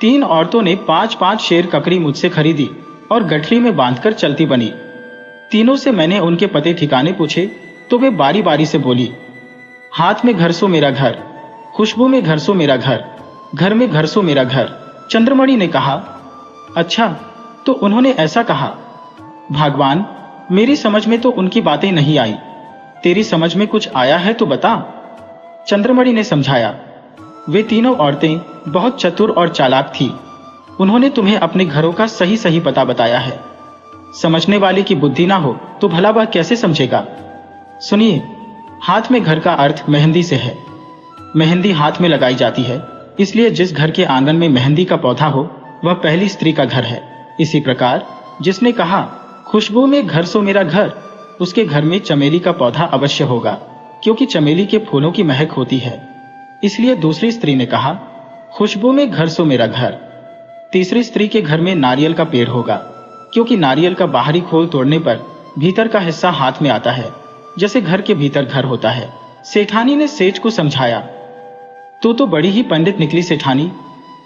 3 औरतों ने 5-5 शेर ककड़ी मुझसे खरीदी और गठरी में बांधकर चलती बनी। तीनों से मैंने उनके पते ठिकाने पूछे तो वे बारी बारी से बोली, हाथ में घर सो मेरा घर, खुशबू में घर सो मेरा घर, घर में घर सो मेरा घर। चंद्रमणि ने कहा, अच्छा, तो उन्होंने ऐसा कहा? भगवान, मेरी समझ में तो उनकी बातें नहीं आई, तेरी समझ में कुछ आया है तो बता। चंद्रमणि ने समझाया, वे तीनों औरतें बहुत चतुर और चालाक थी। उन्होंने तुम्हें अपने घरों का सही सही पता बताया है। समझने वाले की बुद्धि ना हो तो भला वह कैसे समझेगा? सुनिए, हाथ में घर का अर्थ मेहंदी से है। मेहंदी हाथ में लगाई जाती है, इसलिए जिस घर के आंगन में मेहंदी का पौधा हो वह पहली स्त्री का घर है। इसी प्रकार जिसने कहा, खुशबू में घर सो मेरा घर, उसके घर में चमेली का पौधा अवश्य होगा, क्योंकि चमेली के फूलों की महक होती है। इसलिए दूसरी स्त्री ने कहा, खुशबू में घर सो मेरा घर। तीसरी स्त्री के घर में नारियल का पेड़ होगा, क्योंकि नारियल का बाहरी खोल तोड़ने पर भीतर का हिस्सा हाथ में आता है, जैसे घर के भीतर घर होता है। सेठानी ने सेठ को समझाया, तू तो बड़ी ही पंडित निकली सेठानी,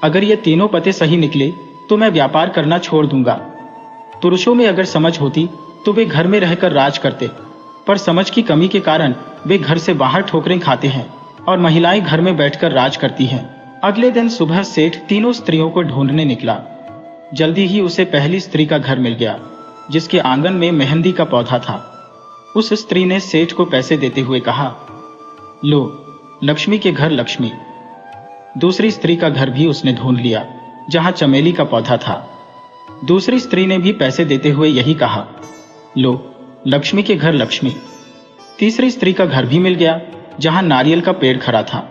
अगर ये तीनों पते सही निकले तो मैं व्यापार करना छोड़ दूंगा। पुरुषों में अगर समझ होती तो वे घर में रहकर राज करते, पर समझ की कमी के कारण वे घर से बाहर ठोकरें खाते हैं और महिलाएं घर में बैठकर राज करती हैं। अगले दिन सुबह सेठ तीनों स्त्रियों को ढूंढने निकला। जल्दी ही उसे पहली स्त्री का घर मिल गया, जिसके आंगन में मेहंदी का पौधा था। उस स्त्री ने सेठ को पैसे देते हुए कहा, लो, लक्ष्मी के घर लक्ष्मी। दूसरी स्त्री का घर भी उसने ढूंढ लिया, जहां चमेली का पौधा था। दूसरी स्त्री ने भी पैसे देते हुए यही कहा, लो, लक्ष्मी के घर लक्ष्मी। तीसरी स्त्री का घर भी मिल गया, जहां नारियल का पेड़ खड़ा था।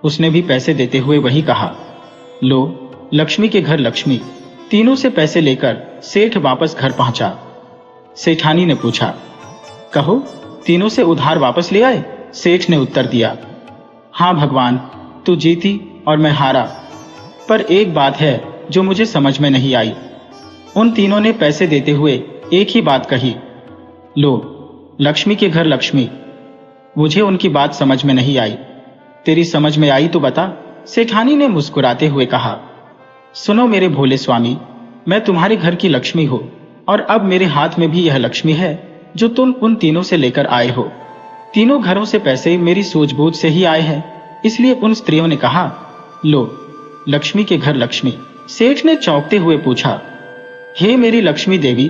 उसने भी पैसे देते हुए वही कहा, लो, लक्ष्मी के घर लक्ष्मी। तीनों से पैसे लेकर सेठ वापस घर पहुंचा। सेठानी ने पूछा, कहो, तीनों से उधार वापस ले आए? सेठ ने उत्तर दिया, हां भगवान, तू जीती और मैं हारा, पर एक बात है जो मुझे समझ में नहीं आई। उन तीनों ने पैसे देते हुए एक ही बात कही, लो, लक्ष्मी के घर लक्ष्मी। मुझे उनकी बात समझ में नहीं आई, तेरी समझ में आई तो बता। सेठानी ने मुस्कुराते हुए कहा, सुनो मेरे भोले स्वामी, मैं तुम्हारे घर की लक्ष्मी हूं और अब मेरे हाथ में भी यह लक्ष्मी है जो तुम उन तीनों से लेकर आए हो। तीनों घरों से पैसे मेरी सूझबूझ से ही आए हैं, इसलिए उन स्त्रियों ने कहा, लो, लक्ष्मी के घर लक्ष्मी। सेठ ने चौंकते हुए पूछा, हे मेरी लक्ष्मी देवी,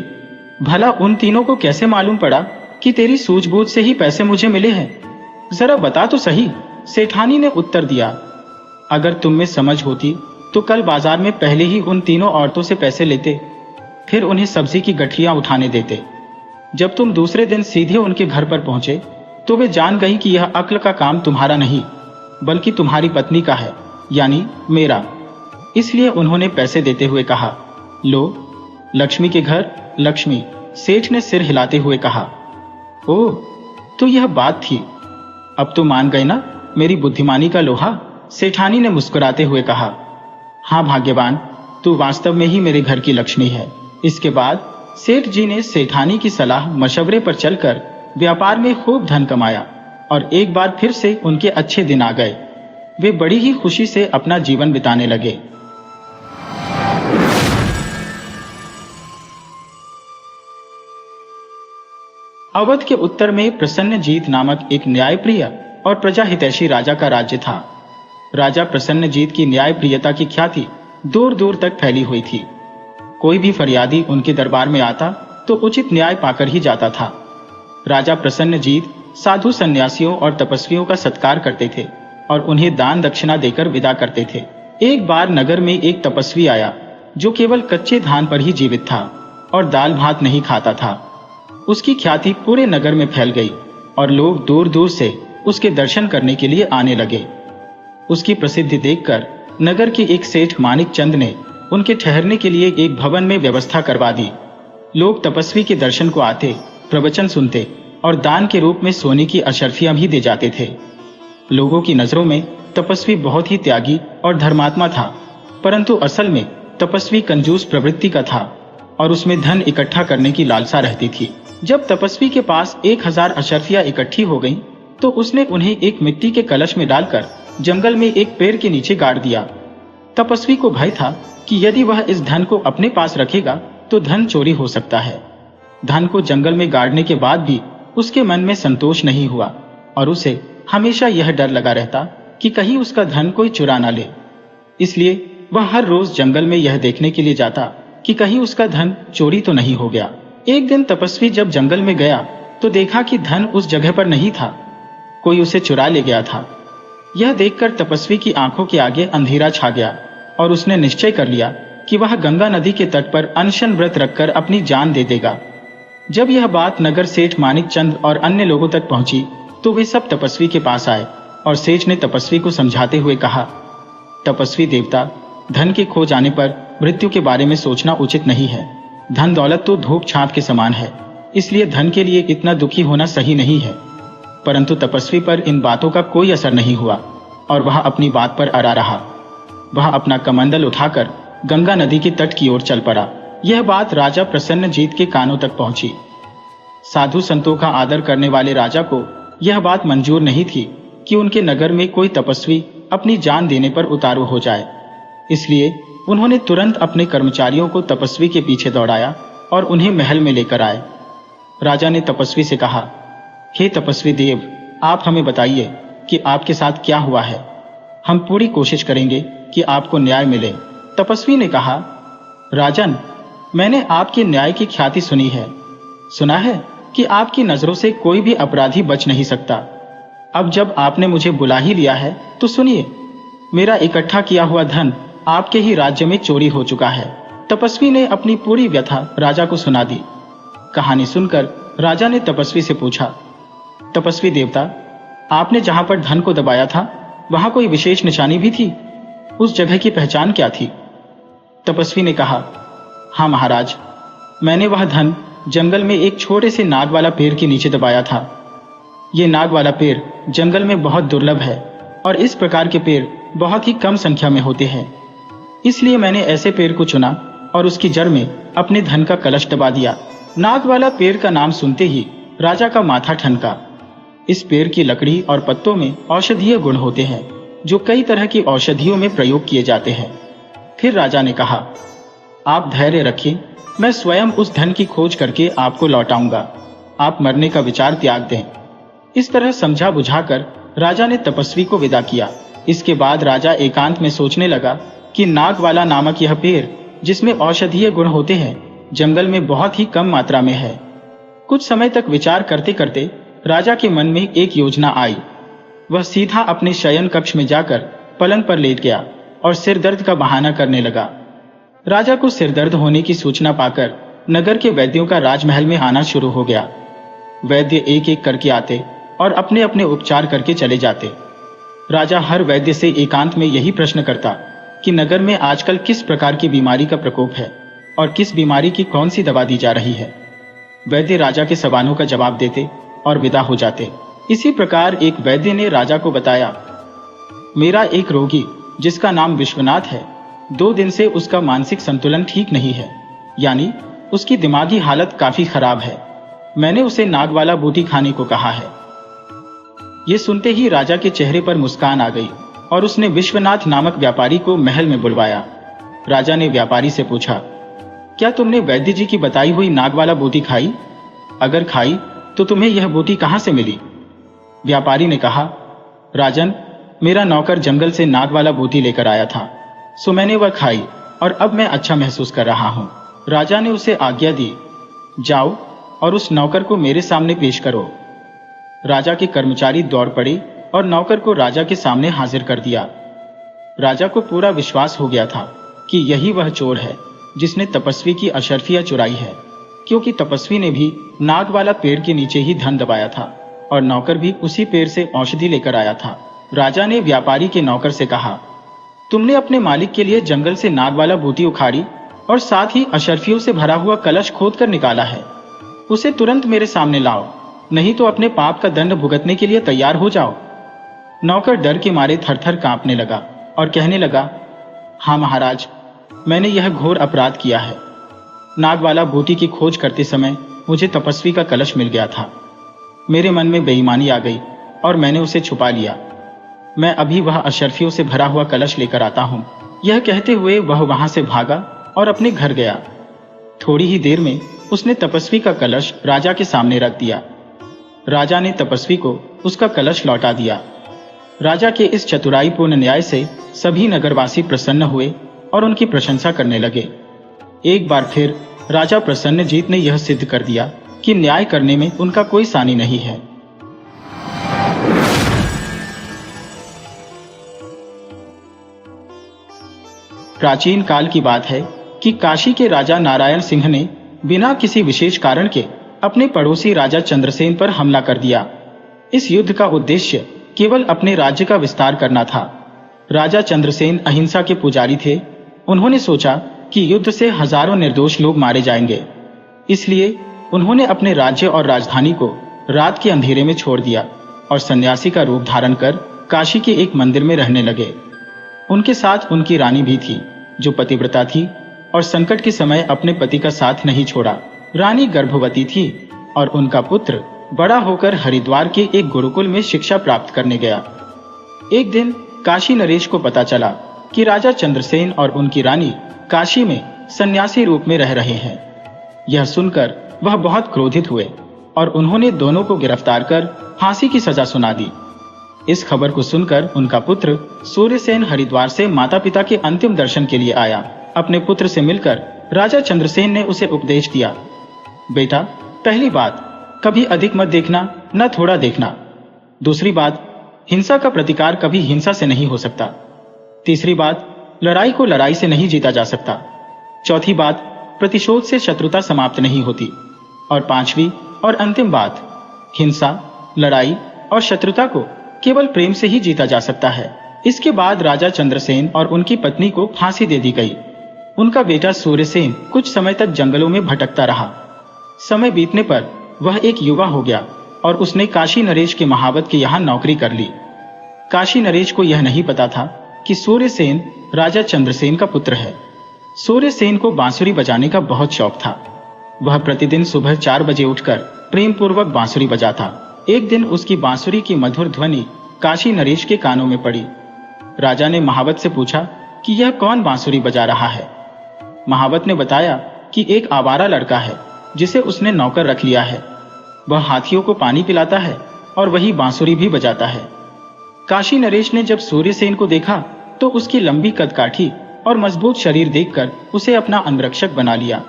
भला उन तीनों को कैसे मालूम पड़ा कि तेरी सूझबूझ से ही पैसे मुझे मिले हैं? जरा बता तो सही, सेठानी ने उत्तर दिया। अगर तुम में समझ होती तो कल बाजार में पहले ही उन तीनों औरतों से पैसे लेते, फिर उन्हें सब्जी की गठरियां उठाने देते। जब तुम दूसरे दिन सीधे उनके घर पर पहुंचे तो वे जान गई कि यह अक्ल का काम तुम्हारा नहीं बल्कि तुम्हारी पत्नी का है, यानी मेरा। इसलिए उन्होंने पैसे देते हुए कहा, लो, लक्ष्मी के घर लक्ष्मी। सेठ ने सिर हिलाते हुए कहा, ओह, तो यह बात थी। अब तो मान गए ना मेरी बुद्धिमानी का लोहा, सेठानी ने मुस्कुराते हुए कहा। हाँ भाग्यवान, तू वास्तव में ही मेरे घर की लक्ष्मी है। इसके बाद सेठ जी ने सेठानी की सलाह मशवरे पर चलकर व्यापार में खूब धन कमाया और एक बार फिर से उनके अच्छे दिन आ गए। वे बड़ी ही खुशी से अपना जीवन बिताने लगे। अवध के उत्तर में प्रसन्नजीत नामक एक न्यायप्रिय और प्रजाहितैषी राजा का राज्य था। राजा प्रसन्नजीत की न्यायप्रियता की ख्याति दूर दूर तक फैली हुई थी। कोई भी फरियादी उनके दरबार में आता तो उचित न्याय पाकर ही जाता था। राजा प्रसन्नजीत साधु सन्यासियों और तपस्वियों का सत्कार करते थे और उन्हें दान दक्षिणा देकर विदा करते थे। एक बार नगर में एक तपस्वी आया जो केवल कच्चे धान पर ही जीवित था और दाल भात नहीं खाता था। उसकी ख्याति पूरे नगर में फैल गई और लोग दूर दूर से उसके दर्शन करने के लिए आने लगे। उसकी प्रसिद्धि देखकर नगर के एक सेठ मानिक चंद ने उनके ठहरने के लिए एक भवन में व्यवस्था करवा दी। लोग तपस्वी के दर्शन को आते, प्रवचन सुनते और दान के रूप में सोने की अशर्फियां भी दे जाते थे। लोगों की नजरों में तपस्वी बहुत ही त्यागी और धर्मात्मा था, परंतु असल में तपस्वी कंजूस प्रवृत्ति का था और उसमें धन इकट्ठा करने की लालसा रहती थी। जब तपस्वी के पास 1000 अशर्फियां इकट्ठी हो गईं, तो उसने उन्हें एक मिट्टी के कलश में डालकर जंगल में एक पेड़ के नीचे गाड़ दिया। तपस्वी को भय था कि यदि वह इस धन को अपने पास रखेगा तो धन चोरी हो सकता है। धन को जंगल में गाड़ने के बाद भी उसके मन में संतोष नहीं हुआ और उसे हमेशा यह डर लगा रहता कि कहीं उसका धन कोई चुरा ना ले। इसलिए वह हर रोज जंगल में यह देखने के लिए जाता कि कहीं उसका धन चोरी तो नहीं हो गया। एक दिन तपस्वी जब जंगल में गया तो देखा कि धन उस जगह पर नहीं था, कोई उसे चुरा ले गया था। यह देखकर तपस्वी की आंखों के आगे अंधेरा छा गया और उसने निश्चय कर लिया कि वह गंगा नदी के तट पर अनशन व्रत रखकर अपनी जान दे देगा। जब यह बात नगर सेठ मानिक चंद और अन्य लोगों तक पहुंची तो वे सब तपस्वी के पास आए और सेठ ने तपस्वी को समझाते हुए कहा, तपस्वी देवता, धन के खो जाने पर मृत्यु के बारे में सोचना उचित नहीं है। धन दौलत तो धूप छांव के समान है, इसलिए धन के लिए इतना दुखी होना सही नहीं है। परंतु तपस्वी पर इन बातों का कोई असर नहीं हुआ और वह अपनी बात पर अड़ा रहा। वह अपना कमंडल उठाकर गंगा नदी के तट की ओर चल पड़ा। यह बात राजा प्रसन्नजीत के कानों तक पहुंची। साधु संतों का आदर करने वाले राजा को यह बात मंजूर नहीं थी कि उनके नगर में कोई तपस्वी अपनी जान देने पर उतारू हो जाए। इसलिए उन्होंने तुरंत अपने कर्मचारियों को तपस्वी के पीछे दौड़ाया और उन्हें महल में लेकर आए। राजा ने तपस्वी से कहा, हे तपस्वी देव, आप हमें बताइए कि आपके साथ क्या हुआ है। हम पूरी कोशिश करेंगे कि आपको न्याय मिले। तपस्वी ने कहा, राजन, मैंने आपके न्याय की ख्याति सुनी है। सुना है कि आपकी नजरों से कोई भी अपराधी बच नहीं सकता। अब जब आपने मुझे बुला ही लिया है तो सुनिए, मेरा इकट्ठा किया हुआ धन आपके ही राज्य में चोरी हो चुका है। तपस्वी ने अपनी पूरी व्यथा राजा को सुना दी। कहानी सुनकर राजा ने तपस्वी से पूछा, तपस्वी देवता, आपने जहां पर धन को दबाया था वहां कोई विशेष निशानी भी थी? उस जगह की पहचान क्या थी? तपस्वी ने कहा, हाँ महाराज, मैंने वह धन जंगल में एक छोटे से नाग वाला पेड़ के नीचे दबाया था। ये नाग वाला पेड़ जंगल में बहुत दुर्लभ है और इस प्रकार के पेड़ बहुत ही कम संख्या में होते हैं। इसलिए मैंने ऐसे पेड़ को चुना और उसकी जड़ में अपने धन का कलश दबा दिया। नाग वाला पेड़ का नाम सुनते ही राजा का माथा ठनका। इस पेड़ की लकड़ी और पत्तों में औषधीय गुण होते हैं जो कई तरह की औषधियों में प्रयोग किए जाते हैं। फिर राजा ने कहा, आप धैर्य रखिए, मैं स्वयं उस धन की खोज करके आपको लौटाऊंगा। आप मरने का विचार त्याग दें। इस तरह समझा बुझाकर राजा ने तपस्वी को विदा किया। इसके बाद राजा एकांत में सोचने लगा कि नागवाला नामक यह पेड़ जिसमें औषधीय गुण होते हैं जंगल में बहुत ही कम मात्रा में है। कुछ समय तक विचार करते करते राजा के मन में एक योजना आई। वह सीधा अपने शयन कक्ष में जाकर पलंग पर लेट गया और सिर दर्द का बहाना करने लगा। राजा को सिर दर्द होने की सूचना पाकर नगर के वैद्यों का राजमहल में आना शुरू हो गया। वैद्य एक एक करके आते और अपने अपने उपचार करके चले जाते। राजा हर वैद्य से एकांत में यही प्रश्न करता कि नगर में आजकल किस प्रकार की बीमारी का प्रकोप है और किस बीमारी की कौन सी दवा दी जा रही है। वैद्य राजा के सवालों का जवाब देते और विदा हो जाते। इसी प्रकार एक वैद्य ने राजा को बताया, मेरा एक रोगी जिसका नाम विश्वनाथ है, 2 दिन से उसका मानसिक संतुलन ठीक नहीं है, यानी उसकी दिमागी हालत काफी खराब है। मैंने उसे नाग वाला बूटी खाने को कहा है। ये सुनते ही राजा के चेहरे पर मुस्कान आ गई और उसने विश्वनाथ नामक व्यापारी को महल में बुलवाया। राजा ने व्यापारी से पूछा, क्या तुमने वैद्य जी की बताई हुई नाग वाला बूटी खाई? अगर खाई तो तुम्हें यह बूटी कहां से मिली? व्यापारी ने कहा, राजन, मेरा नौकर जंगल से नाग वाला बूटी लेकर आया था, सो मैंने वह खाई और अब मैं अच्छा महसूस कर रहा हूं। राजा ने उसे आज्ञा दी, जाओ और उस नौकर को मेरे सामने पेश करो। राजा के कर्मचारी दौड़ पड़े और नौकर को राजा के सामने हाजिर कर दिया। राजा को पूरा विश्वास हो गया था कि यही वह चोर है जिसने तपस्वी की अशर्फियां चुराई है, क्योंकि तपस्वी ने भी नाग वाला पेड़ के नीचे ही धन दबाया था और नौकर भी उसी पेड़ से औषधि लेकर आया था। राजा ने व्यापारी के नौकर से कहा, तुमने अपने मालिक के लिए जंगल से नाग वाला बूटी उखाड़ी और साथ ही अशर्फियों से भरा हुआ कलश खोद कर निकाला है। उसे तुरंत मेरे सामने लाओ, नहीं तो अपने पाप का दंड भुगतने के लिए तैयार हो जाओ। नौकर डर के मारे थरथर कांपने लगा और कहने लगा, हाँ महाराज, मैंने यह घोर अपराध किया है। नाग वाला बूटी की खोज करते समय मुझे तपस्वी का कलश मिल गया था। मेरे मन में बेईमानी आ गई और मैंने उसे छुपा लिया। मैं अभी वह अशर्फियों से भरा हुआ कलश लेकर आता हूं। यह कहते हुए वह वहां से भागा और अपने घर गया। थोड़ी ही देर में उसने तपस्वी का कलश राजा के सामने रख दिया। राजा ने तपस्वी को उसका कलश लौटा दिया। राजा के इस चतुराईपूर्ण न्याय से सभी नगरवासी प्रसन्न हुए और उनकी प्रशंसा करने लगे। एक बार फिर राजा प्रसन्नजीत ने यह सिद्ध कर दिया कि न्याय करने में उनका कोई सानी नहीं है। प्राचीन काल की बात है कि काशी के राजा नारायण सिंह ने बिना किसी विशेष कारण के अपने पड़ोसी राजा चंद्रसेन पर हमला कर दिया। इस युद्ध का उद्देश्य केवल अपने राज्य का विस्तार करना था। राजा चंद्रसेन अहिंसा के पुजारी थे। उन्होंने सोचा कि युद्ध से हजारों निर्दोष लोग मारे जाएंगे, इसलिए उन्होंने अपने राज्य और राजधानी को रात के अंधेरे में छोड़ दिया और सन्यासी का रूप धारण कर काशी के एक मंदिर में रहने लगे। उनके साथ उनकी रानी भी थी, जो पतिव्रता थी और संकट के समय अपने पति का साथ नहीं छोड़ा। रानी गर्भवती थी और उनका पुत्र बड़ा होकर हरिद्वार के एक गुरुकुल में शिक्षा प्राप्त करने गया। एक दिन काशी नरेश को पता चला कि राजा चंद्रसेन और उनकी रानी काशी में सन्यासी रूप में रह रहे हैं। यह सुनकर वह बहुत क्रोधित हुए और उन्होंने दोनों को गिरफ्तार कर फांसी की सजा सुना दी। इस खबर को सुनकर उनका पुत्र सूर्यसेन हरिद्वार से माता पिता के अंतिम दर्शन के लिए आया। अपने पुत्र से मिलकर राजा चंद्रसेन ने उसे उपदेश दिया, बेटा, पहली बात, कभी अधिक मत देखना, न थोड़ा देखना। दूसरी बात, हिंसा का प्रतिकार कभी हिंसा से नहीं हो सकता। तीसरी बात, लड़ाई को लड़ाई से नहीं जीता जा सकता। चौथी बात, प्रतिशोध से शत्रुता समाप्त नहीं होती। और पांचवी और अंतिम बात, हिंसा, लड़ाई और शत्रुता को केवल प्रेम से ही जीता जा सकता है। इसके बाद राजा चंद्रसेन और उनकी पत्नी को फांसी दे दी गई। उनका बेटा सूर्यसेन कुछ समय तक जंगलों में भटकता रहा। समय बीतने पर वह एक युवा हो गया और उसने काशी नरेश के महावत के यहाँ नौकरी कर ली। काशी नरेश को यह नहीं पता था कि सूर्यसेन राजा चंद्रसेन का पुत्र है। सूर्यसेन को बांसुरी बजाने का बहुत शौक था। वह प्रतिदिन सुबह 4 बजे उठकर प्रेम पूर्वक बांसुरी बजाता। एक दिन उसकी बांसुरी की मधुर ध्वनि काशी नरेश के कानों में पड़ी। राजा ने महावत से पूछा कि यह कौन बांसुरी बजा रहा है। महावत ने बताया कि एक आवारा लड़का है जिसे उसने नौकर रख लिया है। वह हाथियों को पानी पिलाता है और वही बांसुरी भी बजाता है। काशी नरेश ने जब सूर्यसेन को देखा तो उसकी लंबी कदकाठी और मजबूत शरीर देखकर उसे अपना अंगरक्षक बना लिया।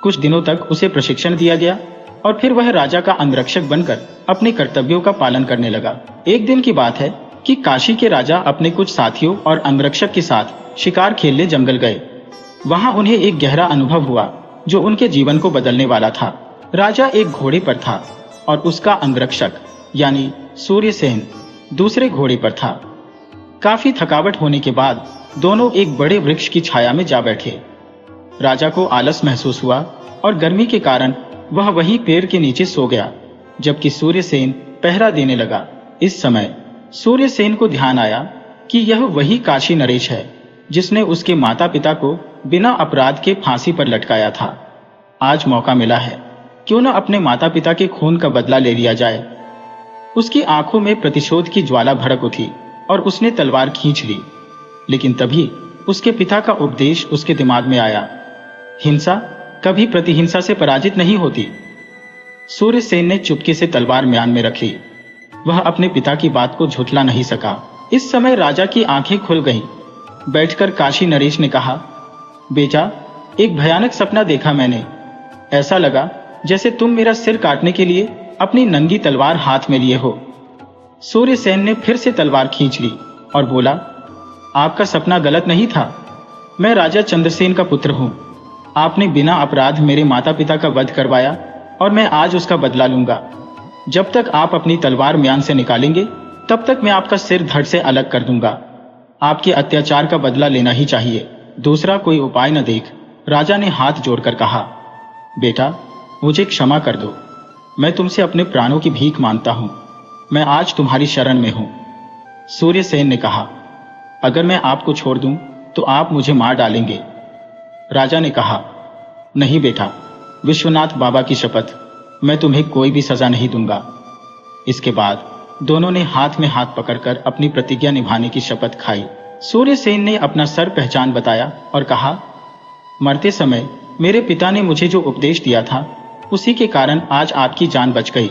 कुछ दिनों तक उसे प्रशिक्षण दिया गया और फिर वह राजा का अंगरक्षक बनकर अपने कर्तव्यों का पालन करने लगा। एक दिन की बात है कि काशी के राजा अपने कुछ साथियों और अंगरक्षक के साथ शिकार खेलने जंगल गए। वहां उन्हें एक गहरा अनुभव हुआ जो उनके जीवन को बदलने वाला था। राजा एक घोड़े पर था और उसका अंगरक्षक यानी सूर्यसेन दूसरे घोड़े पर था। काफी थकावट होने के बाद दोनों एक बड़े वृक्ष की छाया में जा बैठे। राजा को आलस महसूस हुआ और गर्मी के कारण वह वहीं पेड़ के नीचे सो गया, जबकि सूर्यसेन पहरा देने लगा। इस समय सूर्यसेन को ध्यान आया कि यह वही काशी नरेश है जिसने उसके माता पिता को बिना अपराध के फांसी पर लटकाया था। आज मौका मिला है, क्यों न अपने माता पिता के खून का बदला ले लिया जाए। उसकी आंखों में प्रतिशोध की ज्वाला भड़क उठी और उसने तलवार खींच ली। लेकिन तभी उसके पिता का उपदेश उसके दिमाग में आया, हिंसा कभी प्रतिहिंसा से पराजित नहीं होती। सूर्यसेन ने चुपके से तलवार म्यान में रख ली। वह अपने पिता की बात को झुठला नहीं सका। इस समय राजा की आंखें खुल गईं। बैठकर काशी नरेश ने कहा, बेटा, एक भयानक सपना देखा मैंने। ऐसा लगा जैसे तुम मेरा सिर काटने के लिए अपनी नंगी तलवार हाथ में लिए हो। सूर्यसेन ने फिर से तलवार खींच ली और बोला, आपका सपना गलत नहीं था। मैं राजा चंद्रसेन का पुत्र हूं। आपने बिना अपराध मेरे माता पिता का वध करवाया और मैं आज उसका बदला लूंगा। जब तक आप अपनी तलवार म्यान से निकालेंगे तब तक मैं आपका सिर धड़ से अलग कर दूंगा। आपके अत्याचार का बदला लेना ही चाहिए, दूसरा कोई उपाय न देख। राजा ने हाथ जोड़कर कहा, बेटा, मुझे क्षमा कर दो। मैं तुमसे अपने प्राणों की भीख मांगता हूं। मैं आज तुम्हारी शरण में हूं। सूर्यसेन ने कहा, अगर मैं आपको छोड़ दूं तो आप मुझे मार डालेंगे। राजा ने कहा, नहीं बेटा, विश्वनाथ बाबा की शपथ, मैं तुम्हें कोई भी सजा नहीं दूंगा। इसके बाद दोनों ने हाथ में हाथ पकड़कर अपनी प्रतिज्ञा निभाने की शपथ खाई। सूर्यसेन ने अपना सर पहचान बताया और कहा, मरते समय मेरे पिता ने मुझे जो उपदेश दिया था उसी के कारण आज आपकी जान बच गई।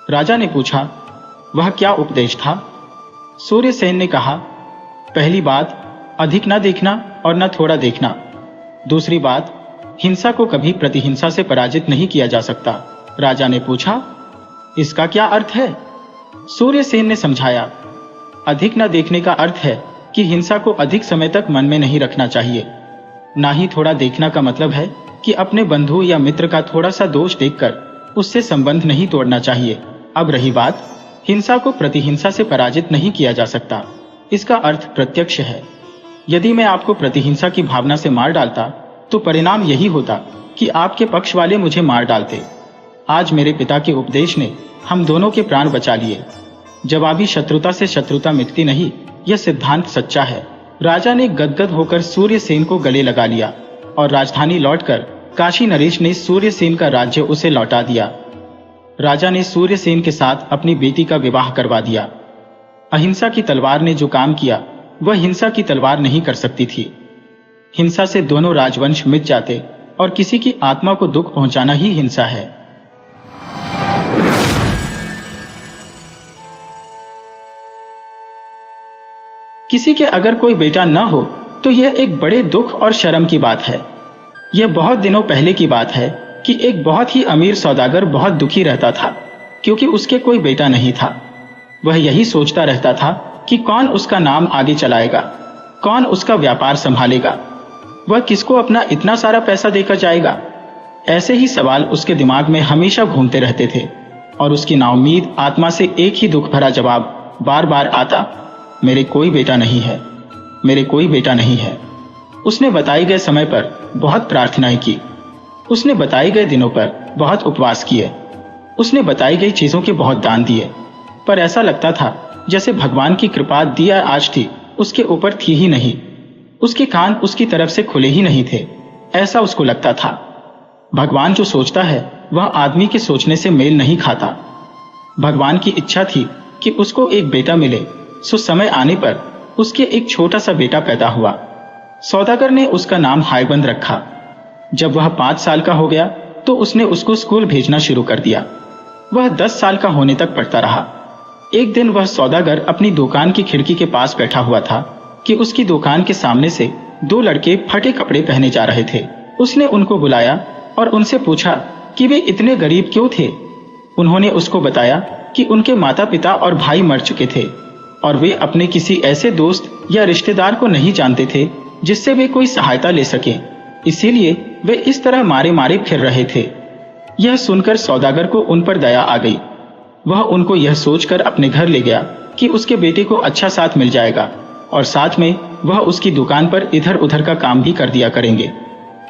राजा ने पूछा, वह क्या उपदेश था? सूर्यसेन ने कहा, पहली बात, अधिक न देखना और न थोड़ा देखना। दूसरी बात, हिंसा को कभी प्रतिहिंसा से पराजित नहीं किया जा सकता। राजा ने पूछा, इसका क्या अर्थ है? सूर्यसेन ने समझाया, अधिक न देखने का अर्थ है कि हिंसा को अधिक समय तक मन में नहीं रखना चाहिए। ना ही थोड़ा देखना का मतलब है कि अपने बंधु या मित्र का थोड़ा सा दोष देखकर उससे संबंध नहीं तोड़ना चाहिए। अब रही बात, हिंसा को प्रतिहिंसा से पराजित नहीं किया जा सकता, इसका अर्थ प्रत्यक्ष है। यदि मैं आपको प्रतिहिंसा की भावना से मार डालता तो परिणाम यही होता कि आपके पक्ष वाले मुझे मार डालते। आज मेरे पिता के उपदेश ने हम दोनों के प्राण बचा लिए। जवाबी शत्रुता से शत्रुता मिटती नहीं, यह सिद्धांत सच्चा है। राजा ने गदगद होकर सूर्यसेन को गले लगा लिया और राजधानी लौटकर काशी नरेश ने सूर्यसेन का राज्य उसे लौटा दिया। राजा ने सूर्यसेन के साथ अपनी बेटी का विवाह करवा दिया। अहिंसा की तलवार ने जो काम किया वह हिंसा की तलवार नहीं कर सकती थी। हिंसा से दोनों राजवंश मिट जाते और किसी की आत्मा को दुख पहुंचाना ही हिंसा है। किसी के अगर कोई बेटा न हो तो यह एक बड़े दुख और शर्म की बात है। यह बहुत दिनों पहले की बात है कि एक बहुत ही अमीर सौदागर बहुत दुखी रहता था क्योंकि उसके कोई बेटा नहीं था। वह यही सोचता रहता था कि कौन उसका नाम आगे चलाएगा, कौन उसका व्यापार संभालेगा, वह किसको अपना इतना सारा पैसा देकर जाएगा। ऐसे ही सवाल उसके दिमाग में हमेशा घूमते रहते थे और उसकी नाउम्मीद आत्मा से एक ही दुख भरा जवाब बार बार आता, मेरे कोई बेटा नहीं है, मेरे कोई बेटा नहीं है। उसने बताए गए समय पर बहुत प्रार्थनाएं की, उसने बताए गए दिनों पर बहुत उपवास किए, उसने बताई गई चीजों के बहुत दान दिए, पर ऐसा लगता था जैसे भगवान की कृपा दिया आज थी उसके ऊपर थी ही नहीं। उसके कान उसकी तरफ से खुले ही नहीं थे, ऐसा उसको लगता था। भगवान जो सोचता है वह आदमी के सोचने से मेल नहीं खाता। भगवान की इच्छा थी कि उसको एक बेटा मिले, सो समय आने पर उसके एक छोटा सा बेटा पैदा हुआ। सौदागर ने उसका नाम हायबंद रखा। जब वह 5 साल का हो गया तो उसने उसको स्कूल भेजना शुरू कर दिया। वह 10 साल का होने तक पढ़ता रहा। एक दिन वह सौदागर अपनी दुकान की खिड़की के पास बैठा हुआ था कि उसकी दुकान के सामने से 2 लड़के फटे कपड़े पहने जा रहे थे। उसने उनको बुलाया और उनसे पूछा कि वे इतने गरीब क्यों थे। उन्होंने उसको बताया कि उनके माता पिता और भाई मर चुके थे और वे अपने किसी ऐसे दोस्त या रिश्तेदार को नहीं जानते थे जिससे वे कोई सहायता ले सके, इसीलिए वे इस तरह मारे मारे फिर रहे थे। यह सुनकर सौदागर को उन पर दया आ गई। वह उनको यह सोचकर अपने घर ले गया कि उसके बेटे को अच्छा साथ मिल जाएगा और साथ में वह उसकी दुकान पर इधर उधर का काम भी कर दिया करेंगे,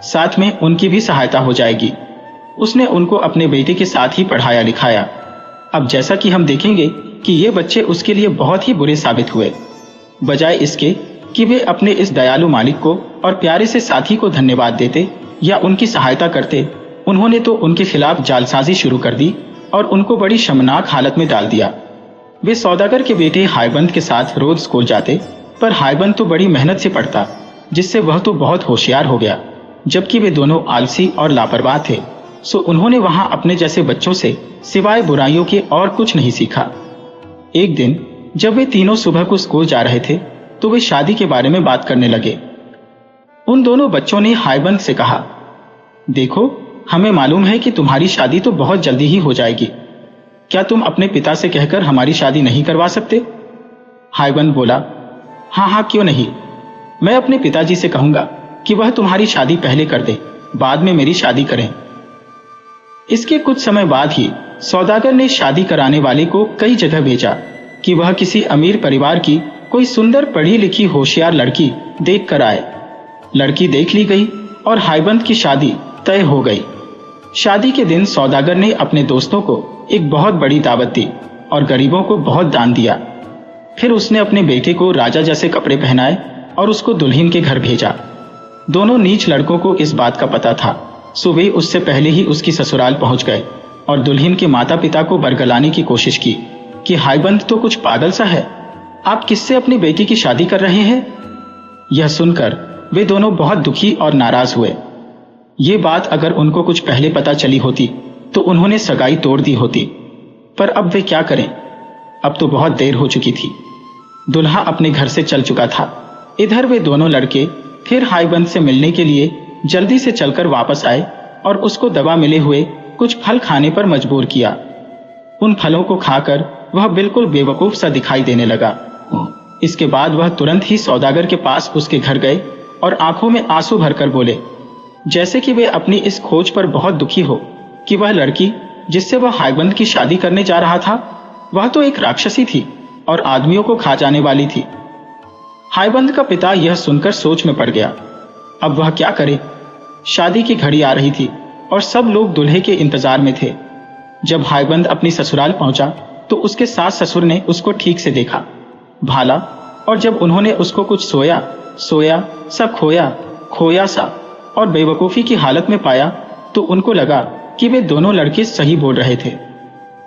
साथ में उनकी भी सहायता हो जाएगी। उसने उनको अपने बेटे के साथ ही पढ़ाया लिखाया। अब जैसा कि हम देखेंगे कि ये बच्चे उसके लिए बहुत ही बुरे साबित हुए। बजाय इसके कि वे अपने इस दयालु मालिक को और प्यारे से साथी को धन्यवाद देते या उनकी सहायता करते, उन्होंने तो उनके खिलाफ जालसाजी शुरू कर दी और उनको बड़ी शर्मनाक हालत में डाल दिया। वे सौदागर के बेटे हायबंद के साथ रोज स्कूल जाते, पर हायबंद तो बड़ी मेहनत से पढ़ता, जिससे वह तो बहुत होशियार हो गया, जबकि वे दोनों आलसी और लापरवाह थे। सो उन्होंने वहां अपने जैसे बच्चों से सिवाय बुराइयों के और कुछ नहीं सीखा। एक दिन जब वे तीनों सुबह को स्कूल जा रहे थे तो वे शादी के बारे में बात करने लगे। उन दोनों बच्चों ने हायबंद से कहा, देखो, हमें मालूम है कि तुम्हारी शादी तो बहुत जल्दी ही हो जाएगी। क्या तुम अपने पिता से कहकर हमारी शादी नहीं करवा सकते? हायबंद बोला, हाँ, क्यों नहीं। मैं अपने पिताजी से कहूंगा कि वह तुम्हारी शादी पहले कर दे, बाद में मेरी शादी करें। इसके कुछ समय बाद ही सौदागर ने शादी कराने वाले को कई जगह भेजा कि वह किसी अमीर परिवार की कोई सुंदर पढ़ी लिखी होशियार लड़की देख कर आए। लड़की देख ली गई और हायबंद की शादी तय हो गई। शादी के दिन सौदागर ने अपने दोस्तों को एक बहुत बड़ी दावत दी और गरीबों को बहुत दान दिया। फिर उसने अपने बेटे को राजा जैसे कपड़े पहनाए और उसको दुल्हन के घर भेजा। दोनों नीच लड़कों को इस बात का पता था, सो वे उससे पहले ही उसकी ससुराल पहुंच गए और दुल्हन के माता पिता को बरगलाने की कोशिश की कि हायबंद तो कुछ पागल सा है, आप किससे अपनी बेटी की शादी कर रहे हैं। यह सुनकर वे दोनों बहुत दुखी और नाराज हुए। ये बात अगर उनको कुछ पहले पता चली होती तो उन्होंने सगाई तोड़ दी होती, पर अब वे क्या करें, अब तो बहुत देर हो चुकी थी। दुल्हा अपने घर से चल चुका था। इधर वे दोनों लड़के फिर हायबंद से मिलने के लिए जल्दी से चलकर वापस आए और उसको दबा मिले हुए कुछ फल खाने पर मजबूर किया। उन फलों को खाकर वह बिल्कुल बेवकूफ सा दिखाई देने लगा। इसके बाद वह तुरंत ही सौदागर के पास उसके घर गए और आंखों में आंसू भरकर बोले, जैसे कि वे अपनी इस खोज पर बहुत दुखी हो कि वह लड़की जिससे वह हायबंद की शादी करने जा रहा था, वह तो एक राक्षसी थी और आदमियों को खा जाने वाली थी। हायबंद का पिता यह सुनकर सोच में पड़ गया। अब वह क्या करे। शादी की घड़ी आ रही थी और सब लोग दूल्हे के इंतजार में थे। जब हायबंद अपनी ससुराल पहुंचा तो उसके सास ससुर ने उसको ठीक से देखा, भाला, और जब उन्होंने उसको कुछ सोया सब खोया सा और बेवकूफी की हालत में पाया तो उनको लगा कि वे दोनों लड़के सही बोल रहे थे।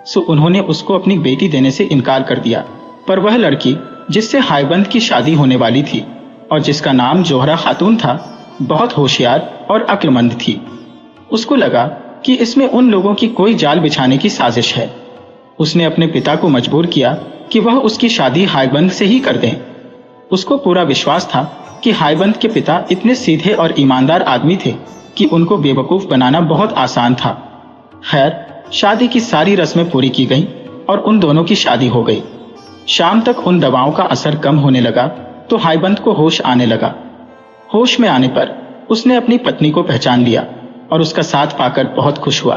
सो उन्होंने उसको अपनी बेटी देने से इनकार कर दिया। पर वह लड़की जिससे हायबंद की शादी होने वाली थी और जिसका नाम जोहरा खातून था, बहुत होशियार और अक्लमंद थी। उसको लगा कि इसमें उन लोगों की कोई जाल बिछाने की साजिश है। उसने अपने पिता को मजबूर किया कि वह उसकी शादी हायबंद से ही कर दें। उसको पूरा विश्वास था कि हायबंद के पिता इतने सीधे और ईमानदार आदमी थे कि उनको बेवकूफ बनाना बहुत आसान था। खैर, शादी की सारी रस्में पूरी की गईं और उन दोनों की शादी हो गई। शाम तक उन दवाओं का असर कम होने लगा तो हायबंद को होश आने लगा। होश में आने पर उसने अपनी पत्नी को पहचान लिया और उसका साथ पाकर बहुत खुश हुआ।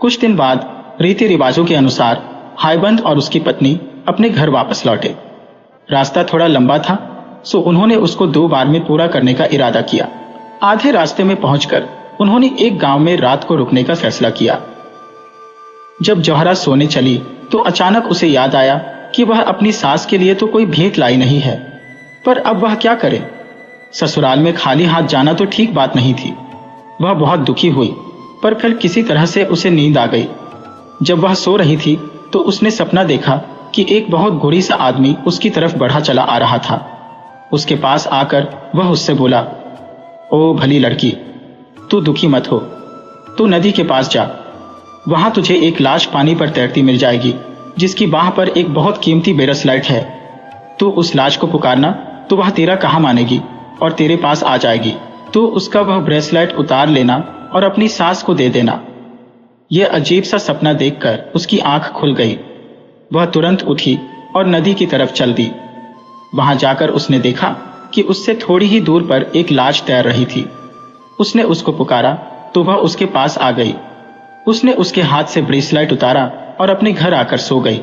कुछ दिन बाद रीति रिवाजों के अनुसार हायबंद और उसकी पत्नी अपने घर वापस लौटे। रास्ता थोड़ा लंबा था, सो उन्होंने उसको 2 बार में पूरा करने का इरादा किया। आधे रास्ते में पहुंचकर उन्होंने एक गांव में रात को रुकने का फैसला किया। जब जोहरा सोने चली तो अचानक उसे याद आया कि वह अपनी सास के लिए तो कोई भेंट लाई नहीं है, पर अब वह क्या करे। ससुराल में खाली हाथ जाना तो ठीक बात नहीं थी। वह बहुत दुखी हुई, पर फिर किसी तरह से उसे नींद आ गई। जब वह सो रही थी तो उसने सपना देखा कि एक बहुत गोरी सा आदमी उसकी तरफ बढ़ा चला आ रहा था। उसके पास आकर वह उससे बोला, ओ भली लड़की, तू दुखी मत हो, तू नदी के पास जा, वहां तुझे एक लाश पानी पर तैरती मिल जाएगी जिसकी बाह पर एक बहुत कीमती ब्रेसलेट है। तू उस लाश को पुकारना तो वह तेरा कहा मानेगी और तेरे पास आ जाएगी। तू उसका वह ब्रेसलेट उतार लेना और अपनी सास को दे देना। यह अजीब सा सपना देखकर उसकी आंख खुल गई। वह तुरंत उठी और नदी की तरफ चल दी। वहां जाकर उसने देखा कि उससे थोड़ी ही दूर पर एक लाश तैर रही थी। उसने उसको पुकारा तो वह उसके पास आ गई। उसने उसके हाथ से ब्रेसलेट उतारा और अपने घर आकर सो गई।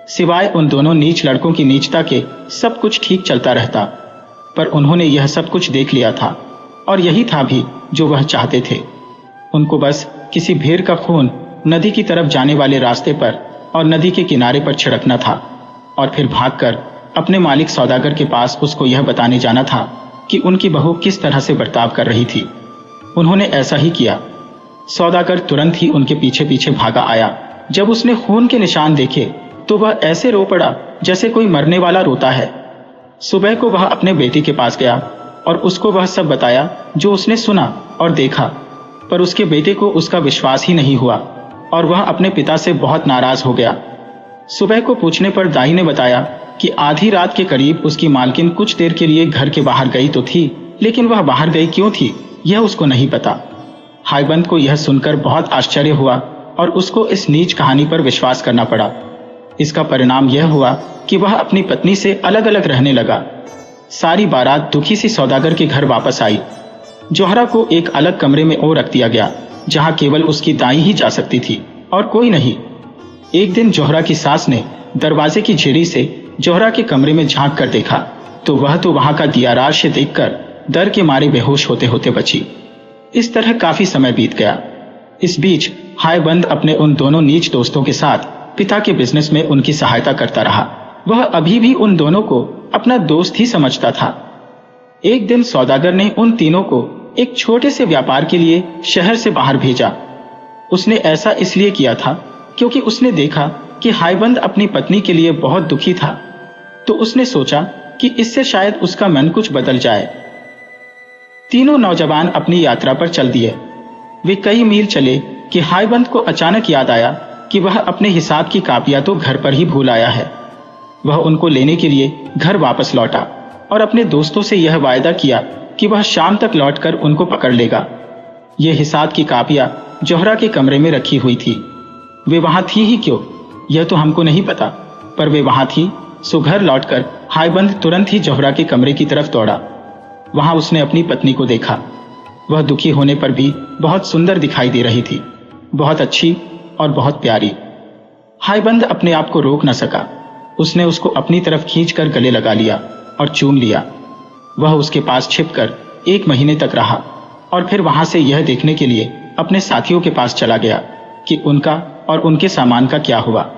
सिवाय उन दोनों नीच लड़कों की नीचता के सब कुछ ठीक चलता रहता, पर उन्होंने यह सब कुछ देख लिया था और यही था भी जो वह चाहते थे। उनको बस किसी भेड़ का खून नदी की तरफ जाने वाले रास्ते पर और नदी के किनारे पर छिड़कना था और फिर भागकर अपने मालिक सौदागर के पास उसको यह बताने जाना था कि उनकी बहू किस तरह से बर्ताव कर रही थी। उन्होंने ऐसा ही किया। सौदागर तुरंत ही उनके पीछे पीछे भागा आया। जब उसने खून के निशान देखे तो वह ऐसे रो पड़ा जैसे कोई मरने वाला रोता है। सुबह को वह अपने बेटे के पास गया और उसको वह सब बताया जो उसने सुना और देखा, पर उसके बेटे को उसका विश्वास ही नहीं हुआ और वह अपने पिता से बहुत नाराज हो गया। सुबह को पूछने पर दाई ने बताया कि आधी रात के करीब उसकी मालकिन कुछ देर के लिए घर के बाहर गई तो थी, लेकिन वह बाहर गई क्यों थी यह उसको नहीं पता। हाईबंद को यह सुनकर बहुत आश्चर्य हुआ और उसको इस नीच कहानी पर विश्वास करना पड़ा। इसका परिणाम यह हुआ कि वह अपनी पत्नी से अलग अलग रहने लगा। सारी बारात दुखी सी सौदागर के घर वापस आई। जोहरा को एक अलग कमरे में और रख दिया गया जहां केवल उसकी दाई ही जा सकती थी और कोई नहीं। एक दिन जोहरा की सास ने दरवाजे की झिड़ी से जोहरा के कमरे में झांक कर देखा तो वह तो वहां का दियाराश देखकर डर के मारे बेहोश होते होते बची। इस तरह काफी समय बीत गया। इस बीच हाईबंद अपने उन दोनों नीच दोस्तों के साथ पिता के बिजनेस में उनकी सहायता करता रहा। वह अभी भी उन दोनों को अपना दोस्त ही समझता था। एक दिन सौदागर ने उन तीनों को एक छोटे से व्यापार के लिए शहर से बाहर भेजा। उसने ऐसा इसलिए किया था क्योंकि उसने देखा कि हाईबंद अपनी पत्नी के लिए बहुत दुखी था, तो उसने सोचा कि इससे शायद उसका मन कुछ बदल जाए। तीनों नौजवान अपनी यात्रा पर चल दिए। वे कई मील चले कि हाईबंद को अचानक याद आया कि वह अपने हिसाब की कापियां तो घर पर ही भूल आया है। वह उनको लेने के लिए घर वापस लौटा और अपने दोस्तों से यह वायदा किया कि वह शाम तक लौटकर उनको पकड़ लेगा। यह हिसाब की कापियां जोहरा के कमरे में रखी हुई थी। वे वहां थी ही क्यों यह तो हमको नहीं पता, पर वे वहां थी। सो घर लौटकर हाईबंद तुरंत ही जोहरा के कमरे की तरफ दौड़ा। वहां उसने अपनी पत्नी को देखा। वह दुखी होने पर भी बहुत सुंदर दिखाई दे रही थी, बहुत अच्छी और बहुत प्यारी। हाईबंद अपने आप को रोक न सका। उसने उसको अपनी तरफ खींचकर गले लगा लिया और चूम लिया। वह उसके पास छिपकर 1 महीने तक रहा और फिर वहां से यह देखने के लिए अपने साथियों के पास चला गया कि उनका और उनके सामान का क्या हुआ।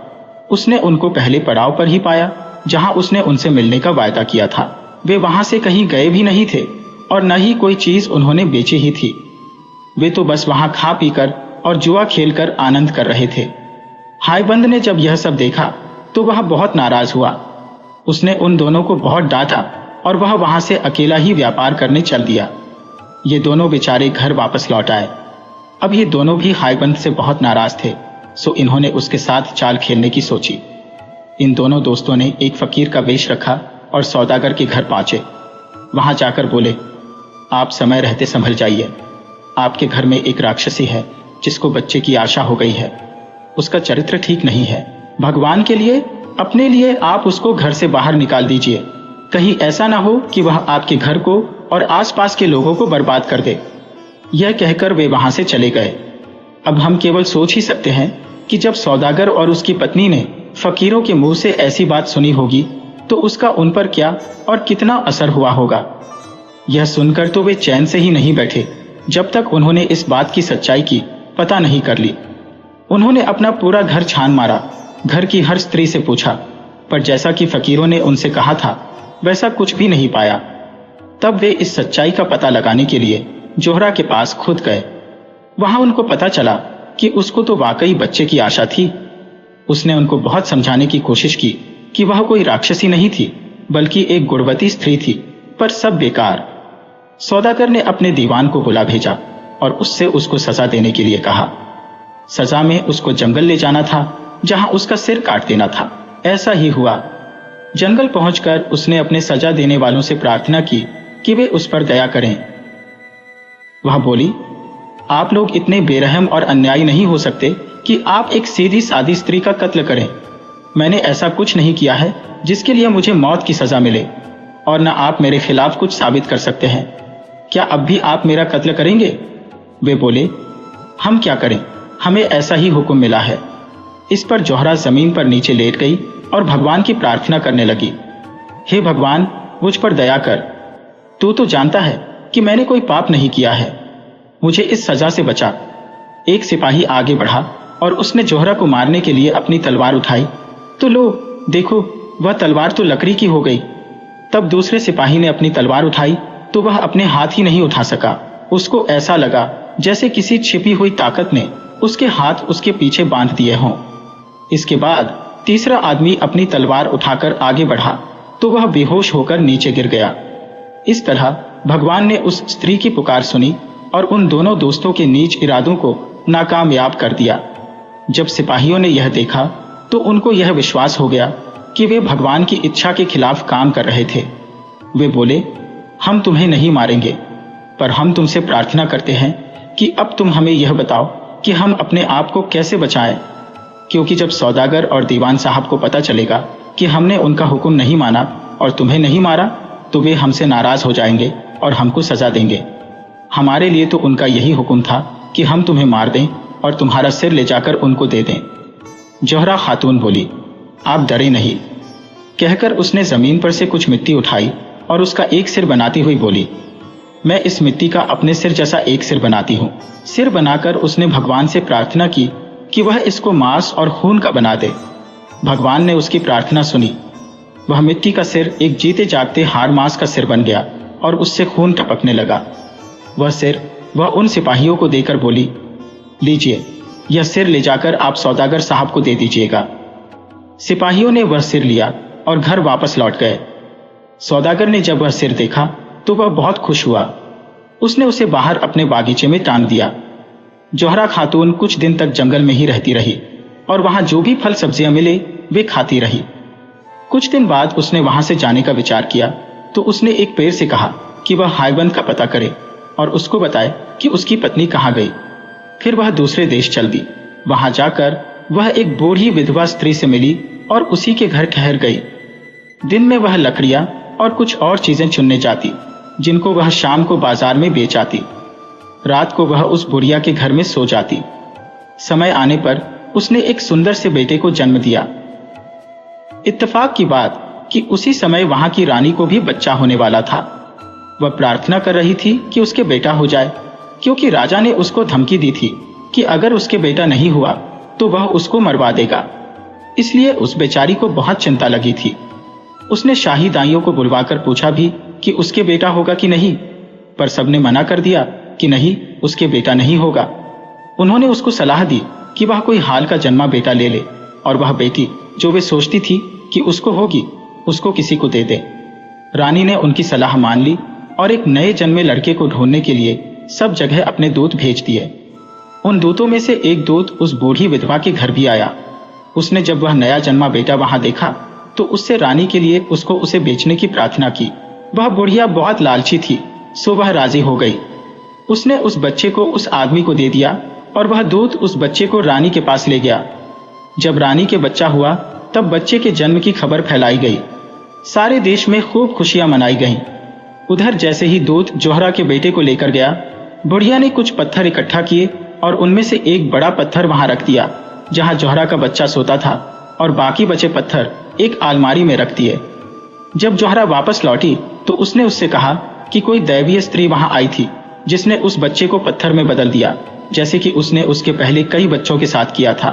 उसने उनको पहले पड़ाव पर ही पाया जहां उसने उनसे मिलने का वायदा किया था। वे वहां से कहीं गए भी नहीं थे और न ही कोई चीज उन्होंने बेची ही थी। वे तो बस वहां खा पीकर और जुआ खेलकर आनंद कर रहे थे। हाईबंद ने जब यह सब देखा तो वह बहुत नाराज हुआ। उसने उन दोनों को बहुत डांटा और वह वहां से अकेला ही व्यापार करने चल दिया। ये दोनों बेचारे घर वापस लौट आए। अब ये दोनों भी हाईबंद से बहुत नाराज थे, सो इन्होंने उसके साथ चाल खेलने की सोची। इन दोनों दोस्तों ने एक फकीर का वेश रखा और सौदागर के घर पहुंचे। वहां जाकर बोले, आप समय रहते संभल जाइए। आपके घर में एक राक्षसी है जिसको बच्चे की आशा हो गई है। उसका चरित्र ठीक नहीं है। भगवान के लिए, अपने लिए आप उसको घर से बाहर निकाल दीजिए। कहीं ऐसा ना हो कि वह आपके घर को और आसपास के लोगों को बर्बाद कर दे। यह कहकर वे वहां से चले गए। अब हम केवल सोच ही सकते हैं कि जब सौदागर और उसकी पत्नी ने फकीरों के मुंह से ऐसी बात सुनी होगी तो उसका उन पर क्या और कितना असर हुआ होगा। यह सुनकर तो वे चैन से ही नहीं बैठे जब तक उन्होंने इस बात की सच्चाई की पता नहीं कर ली। उन्होंने अपना पूरा घर छान मारा, घर की हर स्त्री से पूछा, पर जैसा कि फकीरों ने उनसे कहा था वैसा कुछ भी नहीं पाया। तब वे इस सच्चाई का पता लगाने के लिए जोहरा के पास खुद गए। वहां उनको पता चला कि उसको तो वाकई बच्चे की आशा थी। उसने उनको बहुत समझाने की कोशिश की कि वह कोई राक्षसी नहीं थी बल्कि एक गुणवती स्त्री थी, पर सब बेकार। सौदागर ने अपने दीवान को बुला भेजा और उससे उसको सजा देने के लिए कहा। सजा में उसको जंगल ले जाना था जहां उसका सिर काट देना था। ऐसा ही हुआ। जंगल पहुंचकर उसने अपने सजा देने वालों से प्रार्थना की कि वे उस पर दया करें। वह बोली, आप लोग इतने बेरहम और अन्यायी नहीं हो सकते कि आप एक सीधी सादी स्त्री का कत्ल करें। मैंने ऐसा कुछ नहीं किया है जिसके लिए मुझे मौत की सजा मिले, और न आप मेरे खिलाफ कुछ साबित कर सकते हैं। क्या अब भी आप मेरा कत्ल करेंगे? वे बोले, हम क्या करें, हमें ऐसा ही हुक्म मिला है। इस पर जोहरा जमीन पर नीचे लेट गई और भगवान की प्रार्थना करने लगी। हे भगवान, मुझ पर दया कर। तू तो जानता है कि मैंने कोई पाप नहीं किया है, मुझे इस सजा से बचा। एक सिपाही आगे बढ़ा और उसने जोहरा को मारने के लिए अपनी तलवार उठाई तो लो देखो, वह तलवार तो लकड़ी की हो गई। तब दूसरे सिपाही ने अपनी तलवार उठाई तो वह अपने हाथ ही नहीं उठा सका। उसको ऐसा लगा जैसे किसी छिपी हुई ताकत ने उसके हाथ उसके पीछे बांध दिए हों। इसके बाद तीसरा आदमी अपनी तलवार उठाकर आगे बढ़ा तो वह बेहोश होकर नीचे गिर गया। इस तरह भगवान ने उस स्त्री की पुकार सुनी और उन दोनों दोस्तों के नीच इरादों को नाकामयाब कर दिया। जब सिपाहियों ने यह देखा तो उनको यह विश्वास हो गया कि वे भगवान की इच्छा के खिलाफ काम कर रहे थे। वे बोले, हम तुम्हें नहीं मारेंगे, पर हम तुमसे प्रार्थना करते हैं कि अब तुम हमें यह बताओ कि हम अपने आप को कैसे बचाएं, क्योंकि जब सौदागर और दीवान साहब को पता चलेगा कि हमने उनका हुक्म नहीं माना और तुम्हें नहीं मारा तो वे हमसे नाराज हो जाएंगे और हमको सजा देंगे। हमारे लिए तो उनका यही हुक्म था कि हम तुम्हें मार दें और तुम्हारा सिर ले जाकर उनको दे दें। जोहरा खातून बोली, आप डरे नहीं। कहकर उसने जमीन पर से कुछ मिट्टी उठाई और उसका एक सिर बनाती हुई बोली, मैं इस मिट्टी का अपने सिर जैसा एक सिर बनाती हूँ। सिर बनाकर उसने भगवान से प्रार्थना की कि वह इसको मांस और खून का बना दे। भगवान ने उसकी प्रार्थना सुनी। वह मिट्टी का सिर एक जीते जागते हाड़ मांस का सिर बन गया और उससे खून टपकने लगा। वह सिर वह उन सिपाहियों को देकर बोली, लीजिए, यह सिर ले जाकर आप सौदागर साहब को दे दीजिएगा। सिपाहियों ने वह सिर लिया और घर वापस लौट गए। सौदागर ने जब वह सिर देखा तो वह बहुत खुश हुआ। उसने उसे बाहर अपने बागीचे में टांग दिया। जोहरा खातून कुछ दिन तक जंगल में ही रहती रही और वहां जो भी फल सब्जियां मिले वे खाती रही। कुछ दिन बाद उसने वहां से जाने का विचार किया तो उसने एक पेड़ से कहा कि वह हायबंद का पता करे और उसको बताए कि उसकी पत्नी कहाँ गई। फिर वह दूसरे देश चल दी। वहां जाकर वह एक बूढ़ी विधवा स्त्री से मिली और उसी के घर ठहर गई। दिन में वह लकड़ियां और कुछ और चीजें चुनने जाती जिनको वह शाम को बाजार में बेच आती। रात को वह उस बुढ़िया के घर में सो जाती। समय आने पर उसने एक सुंदर से बेटे को जन्म दिया। इत्तेफाक की बात कि उसी समय वहां की रानी को भी बच्चा होने वाला था। वह प्रार्थना कर रही थी कि उसके बेटा हो जाए, क्योंकि राजा ने उसको धमकी दी थी कि अगर उसके बेटा नहीं हुआ तो वह उसको मरवा देगा। इसलिए उस बेचारी को बहुत चिंता लगी थी। उसने शाही दाइयों को बुलवाकर पूछा भी कि उसके बेटा होगा कि नहीं, पर सबने मना कर दिया कि नहीं, उसके बेटा नहीं होगा। उन्होंने उसको सलाह दी कि वह कोई हाल का जन्मा बेटा ले ले और वह बेटी जो वे सोचती थी कि उसको होगी उसको किसी को दे दे। रानी ने उनकी सलाह मान ली और एक नए जन्मे लड़के को ढूंढने के लिए सब जगह अपने दूत भेज दिए। उन दूतों में से एक दूत उस बूढ़ी विधवा के घर भी आया। उसने जब वह नया जन्मा बेटा वहां देखा तो उससे रानी के लिए उसको उसे बेचने की प्रार्थना की। वह बुढ़िया बहुत लालची थी, सो वह राजी हो गई। उसने उस बच्चे को उस आदमी को दे दिया और वह दूत उस बच्चे को रानी के पास ले गया। जब रानी के बच्चा हुआ तब बच्चे के जन्म की खबर फैलाई गई। सारे देश में खूब खुशियां मनाई गईं। उधर जैसे ही दूत जोहरा के बेटे को लेकर गया, बुढ़िया ने कुछ पत्थर इकट्ठा किए और उनमें से एक बड़ा पत्थर वहां रख दिया जहां जोहरा का बच्चा सोता था, और बाकी बचे पत्थर एक अलमारी में रख दिए। जब जोहरा वापस लौटी तो उसने उससे कहा कि कोई दैवीय स्त्री वहां आई थी जिसने उस बच्चे को पत्थर में बदल दिया, जैसे कि उसने उसके पहले कई बच्चों के साथ किया था।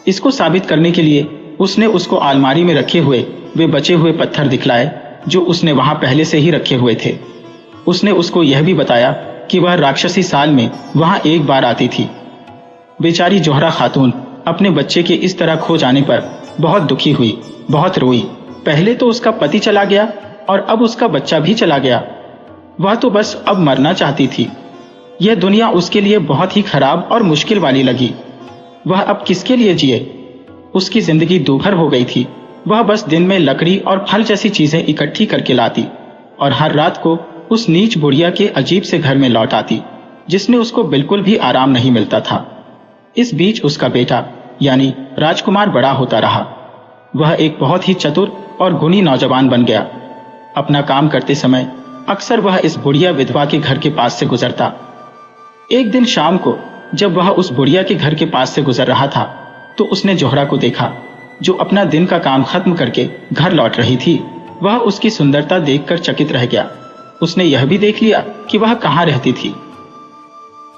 इसको साबित करने के लिए उसने उसको अलमारी में रखे हुए वे बचे हुए पत्थर दिखलाए जो उसने वहां पहले से ही रखे हुए थे। उसने उसको यह भी बताया कि वह राक्षसी साल में वहां एक बार आती थी। बेचारी जोहरा खातून अपने बच्चे के इस तरह खो जाने पर बहुत दुखी हुई, बहुत रोई। पहले तो उसका पति चला गया और अब उसका बच्चा भी चला गया। वह तो बस अब मरना चाहती थी। यह दुनिया उसके लिए बहुत ही खराब और मुश्किल वाली लगी। वह अब किसके लिए जिए? उसकी जिंदगी दूभर हो गई थी। वह बस दिन में लकड़ी और फल जैसी चीजें इकट्ठी करके लाती और हर रात को उस नीच बुढ़िया के अजीब से घर में लौट आती। जिसमें उसको बिल्कुल भी आराम नहीं मिलता था। इस बीच उसका बेटा यानी राजकुमार बड़ा होता रहा। वह एक बहुत ही चतुर और गुणी नौजवान बन गया। अपना काम करते समय अक्सर वह इस बुढ़िया विधवा के घर के पास से गुजरता। एक दिन शाम को जब वह उस बुढ़िया के घर के पास से गुजर रहा था तो उसने जोहरा को देखा, जो अपना दिन का काम खत्म करके घर लौट रही थी। वह उसकी सुंदरता देखकर चकित रह गया। उसने यह भी देख लिया कि वह कहाँ रहती थी।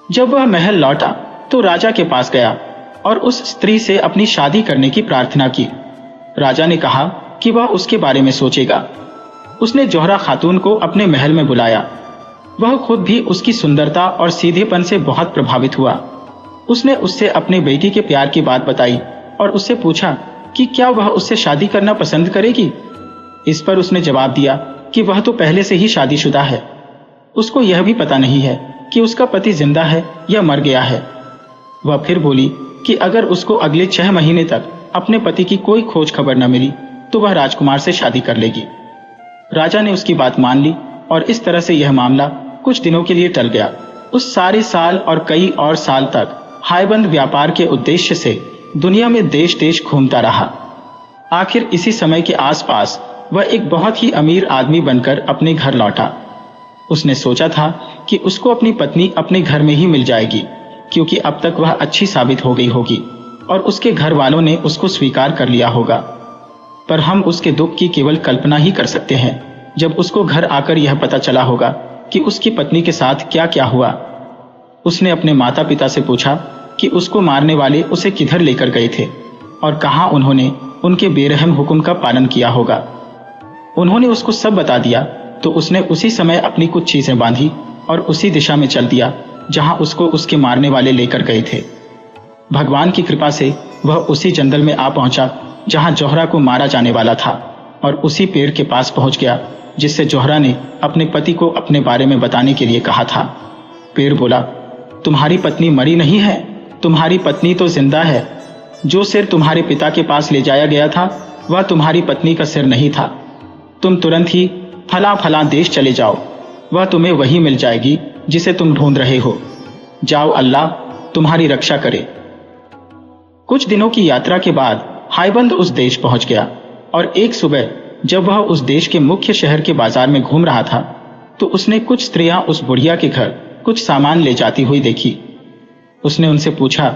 जब वह महल लौटा तो राजा के पास गया और उस स्त्री से अपनी शादी करने की प्रार्थना की। राजा ने कहा कि वह उसके बारे में सोचेगा। उसने जोहरा खातून को अपने महल में बुलाया। वह खुद भी उसकी सुंदरता और सीधेपन से बहुत प्रभावित हुआ। उसने उससे अपने बेटी के प्यार की बात बताई और उससे पूछा कि क्या वह उससे शादी करना पसंद करेगी। इस पर उसने जवाब दिया कि वह तो पहले से ही शादीशुदा है। उसको यह भी पता नहीं है कि उसका पति जिंदा है या मर गया है। वह फिर बोली कि अगर उसको अगले 6 महीने तक अपने पति की कोई खोज खबर न मिली तो वह राजकुमार से शादी कर लेगी। राजा ने उसकी बात मान ली और इस तरह से यह मामला कुछ दिनों के लिए टल गया। उस सारे साल और कई और साल तक हायबंद व्यापार के उद्देश्य से दुनिया में देश देश घूमता रहा। आखिर इसी समय के आसपास वह एक बहुत ही अमीर आदमी बनकर अपने घर लौटा। उसने सोचा था कि उसको अपनी पत्नी अपने घर में ही मिल जाएगी, क्योंकि अब तक वह अच्छी साबित हो गई होगी और उसके घर वालों ने उसको स्वीकार कर लिया होगा। पर हम उसके दुख की केवल कल्पना ही कर सकते हैं जब उसको घर आकर यह पता चला होगा कि उसकी पत्नी के साथ क्या क्या हुआ। उसने अपने माता पिता से पूछा कि उसको मारने वाले उसे किधर लेकर गए थे और कहां उन्होंने उनके बेरहम हुक्म का पालन किया होगा। उन्होंने उसको सब बता दिया तो उसने उसी समय अपनी कुछ चीजें बांधी और उसी दिशा में चल दिया जहां उसको उसके मारने वाले लेकर गए थे। भगवान की कृपा से वह उसी जंगल में आ पहुंचा जहां जोहरा को मारा जाने वाला था और उसी पेड़ के पास पहुंच गया जिससे जोहरा ने अपने पति को अपने बारे में बताने के लिए कहा था। पेड़ बोला, तुम्हारी पत्नी मरी नहीं है, तुम्हारी पत्नी तो जिंदा है। जो सिर तुम्हारे पिता के पास ले जाया गया था वह तुम्हारी पत्नी का सिर नहीं था। तुम तुरंत ही फला फला देश चले जाओ, वह तुम्हें वही मिल जाएगी जिसे तुम ढूंढ रहे हो। जाओ, अल्लाह तुम्हारी रक्षा करे। कुछ दिनों की यात्रा के बाद हायबंद उस देश पहुंच गया और एक सुबह जब वह उस देश के मुख्य शहर के बाजार में घूम रहा था तो उसने कुछ स्त्रियां उस बुढ़िया के घर कुछ सामान ले जाती हुई देखी। उसने उनसे पूछा,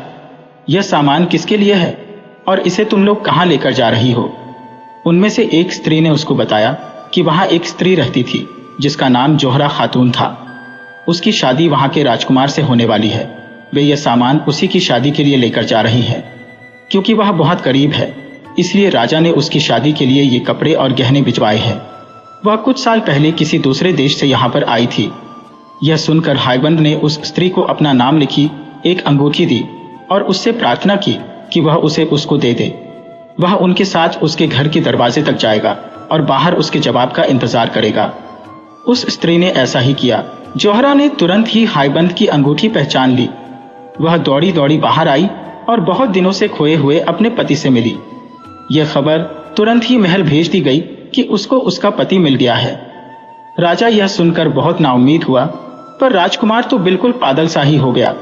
यह सामान किसके लिए है और इसे तुम लोग कहां लेकर जा रही हो। उनमें से एक स्त्री ने उसको बताया कि वहां एक स्त्री रहती थी जिसका नाम जोहरा खातून था। उसकी शादी वहां के राजकुमार से होने वाली है। वे यह सामान उसी की शादी के लिए लेकर जा रही हैं। क्योंकि वह बहुत करीब है इसलिए राजा ने उसकी शादी के लिए ये कपड़े और गहने भिजवाए हैं। वह कुछ साल पहले किसी दूसरे देश से यहाँ पर आई थी। यह सुनकर हायबंद ने उस स्त्री को अपना नाम लिखी एक अंगूठी दी और उससे प्रार्थना की कि वह उसे उसको दे दे। वह उनके साथ उसके घर के दरवाजे तक जाएगा और बाहर उसके जवाब का इंतजार करेगा। उस स्त्री ने ऐसा ही किया। जोहरा ने तुरंत ही हायबंद की अंगूठी पहचान ली। वह दौड़ी दौड़ी बाहर आई और बहुत दिनों से खोए हुए अपने पति से मिली। यह खबर तुरंत ही महल भेज दी गई कि उसको उसका पति मिल गया है। राजा यह सुनकर बहुत नाउम्मीद हुआ, पर राजकुमार तो बिल्कुल पागल सा ही हो गया।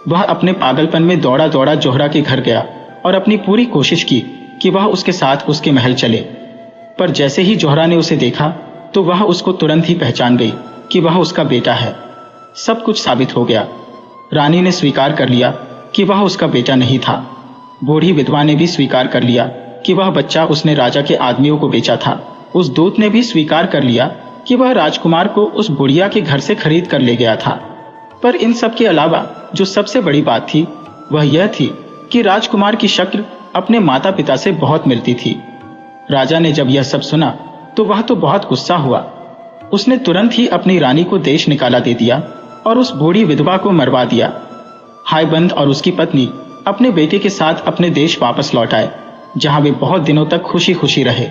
वह अपने पागलपन में दौड़ा दौड़ा जोहरा के घर गया और अपनी पूरी कोशिश की कि वह उसके साथ उसके महल चले। पर जैसे ही जोहरा ने उसे देखा तो वह उसको तुरंत ही पहचान गई कि वह उसका बेटा है। सब कुछ साबित हो गया। रानी ने स्वीकार कर लिया कि वह उसका बेटा नहीं था। बूढ़ी विधवा ने भी स्वीकार कर लिया कि वह बच्चा उसने राजा के आदमियों को बेचा था। उस दूत ने भी स्वीकार कर लिया कि वह राजकुमार को उस बुढ़िया के घर से खरीद कर ले गया था। पर इन सब के अलावा जो सबसे बड़ी बात थी वह यह थी कि राजकुमार की शक्ल अपने माता पिता से बहुत मिलती थी। राजा ने जब यह सब सुना तो वह तो बहुत गुस्सा हुआ। उसने तुरंत ही अपनी रानी को देश निकाला दे दिया और उस बूढ़ी विधवा को मरवा दिया। हायबंद और उसकी पत्नी अपने बेटे के साथ अपने देश वापस लौट आए, जहां वे बहुत दिनों तक खुशी खुशी रहे।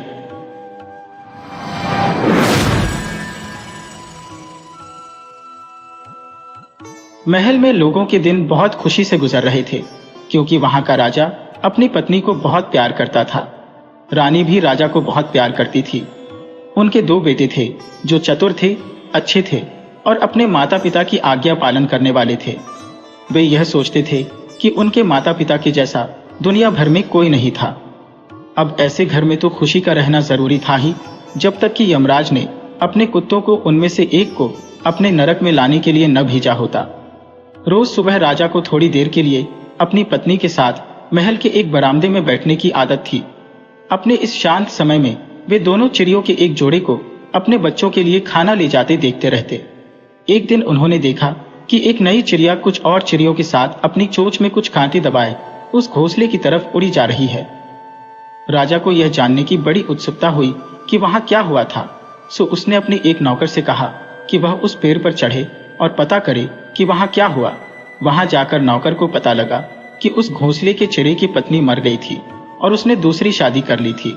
महल में लोगों के दिन बहुत खुशी से गुजर रहे थे, क्योंकि वहां का राजा अपनी पत्नी को बहुत प्यार करता था। रानी भी राजा को बहुत प्यार करती थी। उनके 2 बेटे थे जो चतुर थे, अच्छे थे और अपने माता पिता की आज्ञा पालन करने वाले थे। वे यह सोचते थे कि उनके माता पिता के जैसा दुनिया भर में कोई नहीं था। अब ऐसे घर में तो खुशी का रहना जरूरी था ही, जब तक कि यमराज ने अपने कुत्तों को उनमें से एक को अपने नरक में लाने के लिए न भेजा होता। रोज सुबह राजा को थोड़ी देर के लिए अपनी पत्नी के साथ महल के एक बरामदे में बैठने की आदत थी। अपने इस शांत समय में वे दोनों चिड़ियों के एक जोड़े को अपने बच्चों के लिए खाना ले जाते देखते रहते। एक दिन उन्होंने देखा कि एक नई चिड़िया कुछ और चिड़ियों के साथ अपनी चोंच में कुछ कांटे दबाए उस घोंसले की तरफ उड़ी जा रही है। राजा को यह जानने की बड़ी उत्सुकता हुई कि वहां क्या हुआ था, सो उसने अपने एक नौकर से कहा कि वह उस पेड़ पर चढ़े और पता करे कि वहां क्या हुआ। वहां जाकर नौकर को पता लगा कि उस घोंसले के चिड़े की पत्नी मर गई थी और उसने दूसरी शादी कर ली थी।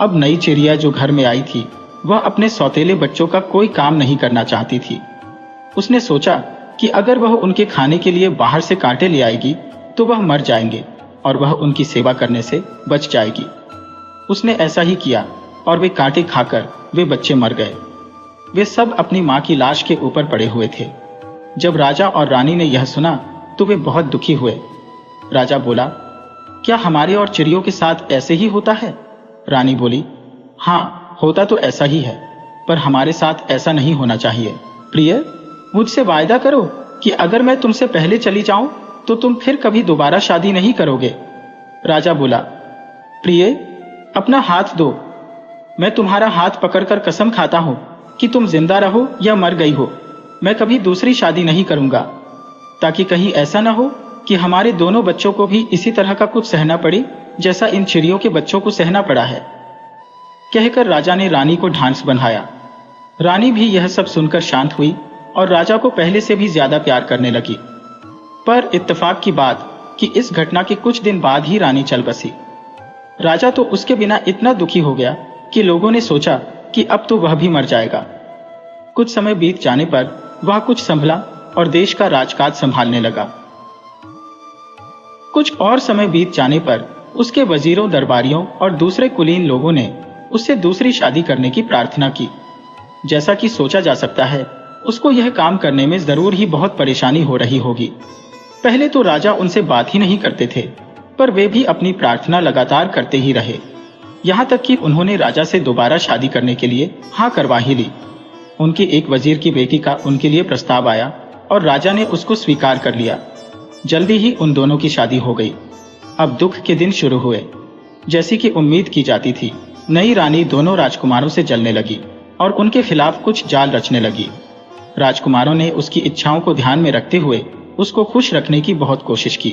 अब नई चिड़िया जो घर में आई थी वह अपने सौतेले बच्चों का कोई काम नहीं करना चाहती थी। उसने सोचा कि अगर वह उनके खाने के लिए बाहर से कांटे ले आएगी तो वह मर जाएंगे और वह उनकी सेवा करने से बच जाएगी। उसने ऐसा ही किया और वे कांटे खाकर वे बच्चे मर गए। वे सब अपनी मां की लाश के ऊपर पड़े हुए थे। जब राजा और रानी ने यह सुना तो वे बहुत दुखी हुए। राजा बोला, क्या हमारे और चिड़ियों के साथ ऐसे ही होता है? रानी बोली, हाँ, होता तो ऐसा ही है, पर हमारे साथ ऐसा नहीं होना चाहिए। प्रिय, मुझसे वायदा करो कि अगर मैं तुमसे पहले चली जाऊं तो तुम फिर कभी दोबारा शादी नहीं करोगे। राजा बोला, प्रिय, अपना हाथ दो। मैं तुम्हारा हाथ पकड़कर कसम खाता हूं कि तुम जिंदा रहो या मर गई हो, मैं कभी दूसरी शादी नहीं करूंगा, ताकि कहीं ऐसा न हो कि हमारे दोनों बच्चों को भी इसी तरह का कुछ सहना पड़े जैसा इन चिड़ियों के बच्चों को सहना पड़ा है। कहकर राजा ने रानी को ढांढस बंधाया। रानी भी यह सब सुनकर शांत हुई और राजा को पहले से भी ज्यादा प्यार करने लगी। पर इत्तेफाक की बात कि इस घटना के कुछ दिन बाद ही रानी चल बसी। राजा तो उसके बिना इतना दुखी हो गया कि लोगों ने सोचा कि अब तो वह भी मर जाएगा। कुछ समय बीत जाने पर वह कुछ संभला और देश का राजकाज संभालने लगा। कुछ और समय बीत जाने पर उसके वजीरों, दरबारियों और दूसरे कुलीन लोगों ने उससे दूसरी शादी करने की प्रार्थना की। जैसा कि सोचा जा सकता है, उसको यह काम करने में जरूर ही बहुत परेशानी हो रही होगी। पहले तो राजा उनसे बात ही नहीं करते थे, पर वे भी अपनी प्रार्थना लगातार करते ही रहे, यहाँ तक कि उन्होंने राजा से दोबारा शादी करने के लिए हाँ करवा ही ली। उनके एक वजीर की बेटी का उनके लिए प्रस्ताव आया और राजा ने उसको स्वीकार कर लिया। जल्दी ही उन दोनों की शादी हो गई। अब दुख के दिन शुरू हुए। जैसी कि उम्मीद की जाती थी, नई रानी दोनों राजकुमारों से जलने लगी और उनके खिलाफ कुछ जाल रचने लगी। राजकुमारों ने उसकी इच्छाओं को ध्यान में रखते हुए उसको खुश रखने की बहुत कोशिश की,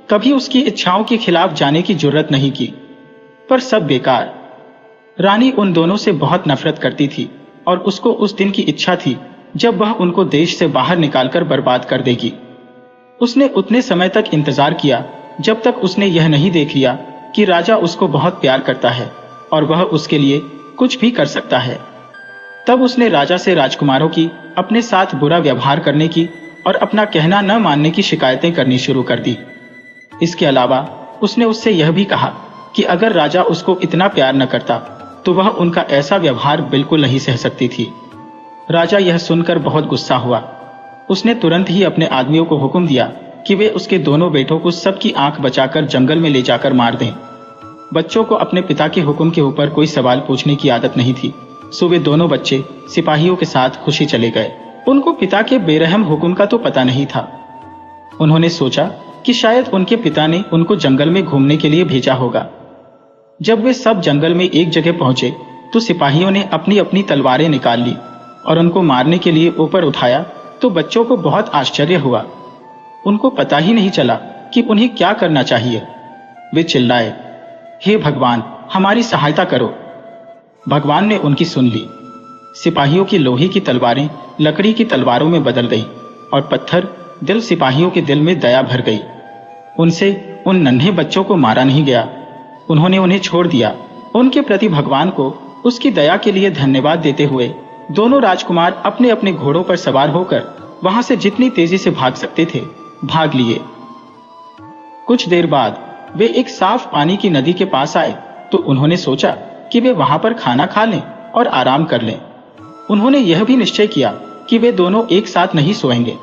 कभी उसकी इच्छाओं के खिलाफ जाने की जुर्रत नहीं की, पर सब बेकार। रानी उन दोनों से बहुत नफरत करती थी और उसको उस दिन की इच्छा थी जब वह उनको देश से बाहर निकालकर बर्बाद कर देगी। उसने उतने समय तक इंतजार किया जब तक उसने यह नहीं देख लिया कि राजा उसको बहुत प्यार करता है और वह उसके लिए कुछ भी कर सकता है। तब उसने राजा से राजकुमारों की अपने साथ बुरा व्यवहार करने की और अपना कहना न मानने की शिकायतें करनी शुरू कर दी। इसके अलावा उसने उससे यह भी कहा कि अगर राजा उसको इतना प्यार न करता तो वह उनका ऐसा व्यवहार बिल्कुल नहीं सह सकती थी। राजा यह सुनकर बहुत गुस्सा हुआ। उसने तुरंत ही अपने आदमियों को हुक्म दिया कि वे उसके दोनों बेटों को सबकी आंख बचाकर जंगल में ले जाकर मार दें। बच्चों को अपने पिता के हुक्म के ऊपर कोई सवाल पूछने की आदत नहीं थी, सो वे दोनों बच्चे सिपाहियों के साथ खुशी चले गए। उनको पिता के बेरहम हुक्म का तो पता नहीं था। उन्होंने सोचा कि शायद उनके पिता ने उनको जंगल में घूमने के लिए भेजा होगा। जब वे सब जंगल में एक जगह पहुंचे तो सिपाहियों ने अपनी अपनी तलवारें निकाल ली और उनको मारने के लिए ऊपर उठाया तो बच्चों को बहुत आश्चर्य हुआ। उनको पता ही नहीं चला कि उन्हें क्या करना चाहिए। वे चिल्लाए, हे भगवान, हमारी सहायता करो। भगवान ने उनकी सुन ली। सिपाहियों की लोहे की तलवारें लकड़ी की तलवारों में बदल गई और पत्थर दिल सिपाहियों के दिल में दया भर गई। उनसे उन नन्हे बच्चों को मारा नहीं गया, उन्होंने उन्हें छोड़ दिया। उनके प्रति भगवान को उसकी दया के लिए धन्यवाद देते हुए दोनों राजकुमार अपने अपने घोड़ों पर सवार होकर वहां से जितनी तेजी से भाग सकते थे भाग लिए। कुछ देर बाद वे एक साफ पानी की नदी के पास आए तो उन्होंने सोचा कि वे वहां पर खाना खा लें और आराम कर लें। उन्होंने यह भी निश्चय किया कि वे दोनों एक साथ नहीं सोएंगे।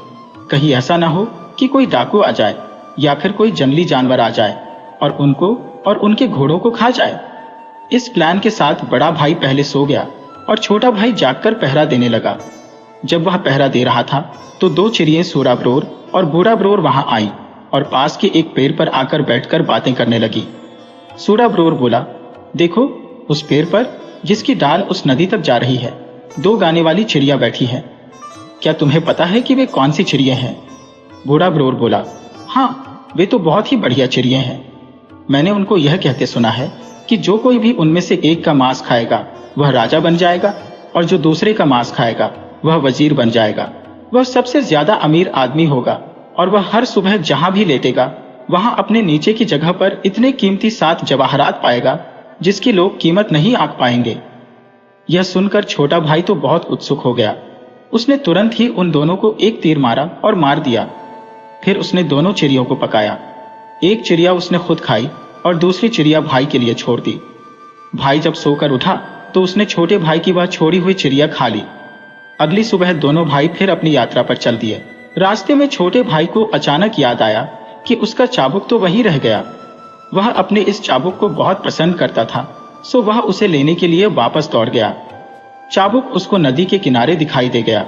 कहीं ऐसा न हो कि कोई डाकू आ जाए या फिर कोई जंगली जानवर आ जाए और उनको और उनके घोड़ों को खा जाए। इस प्लान के साथ बड़ा भाई पहले सो गया और छोटा भाई जागकर पहरा देने लगा। जब वह पहरा दे रहा था तो दो चिड़ियां सूरा ब्रोर और बूढ़ा ब्रोर वहां आई और पास के एक पेड़ पर आकर बैठकर बातें करने लगी। सूरा ब्रोर बोला, देखो उस पेड़ पर जिसकी डाल उस नदी तक जा रही है, दो गाने वाली चिड़िया बैठी है। क्या तुम्हें पता है कि वे कौन सी चिड़िया हैं? बूढ़ा ब्रोर बोला, हाँ, वे तो बहुत ही बढ़िया चिड़िया हैं। मैंने उनको यह कहते सुना है कि जो कोई भी उनमें से एक का मांस खाएगा वह राजा बन जाएगा और जो दूसरे का मांस खाएगा वह वजीर बन जाएगा। वह सबसे ज्यादा अमीर आदमी होगा और वह हर सुबह जहां भी लेटेगा वहां अपने नीचे की जगह पर इतने कीमती 7 जवाहरात पाएगा जिसकी लोग कीमत नहीं आंक पाएंगे। यह सुनकर छोटा भाई तो बहुत उत्सुक हो गया। उसने तुरंत ही उन दोनों को एक तीर मारा और मार दिया। फिर उसने दोनों चिड़ियों को पकाया। एक चिड़िया उसने खुद खाई और दूसरी चिड़िया भाई के लिए छोड़ दी। भाई जब सोकर उठा तो उसने छोटे भाई की वह छोड़ी हुई चिड़िया खा ली। अगली सुबह दोनों भाई फिर अपनी यात्रा पर चल दिए। रास्ते में छोटे भाई को अचानक याद आया कि उसका चाबुक तो वहीं रह गया। वह अपने इस चाबुक को बहुत पसंद करता था, सो वह उसे लेने के लिए वापस दौड़ गया। चाबुक उसको नदी के किनारे दिखाई दे गया।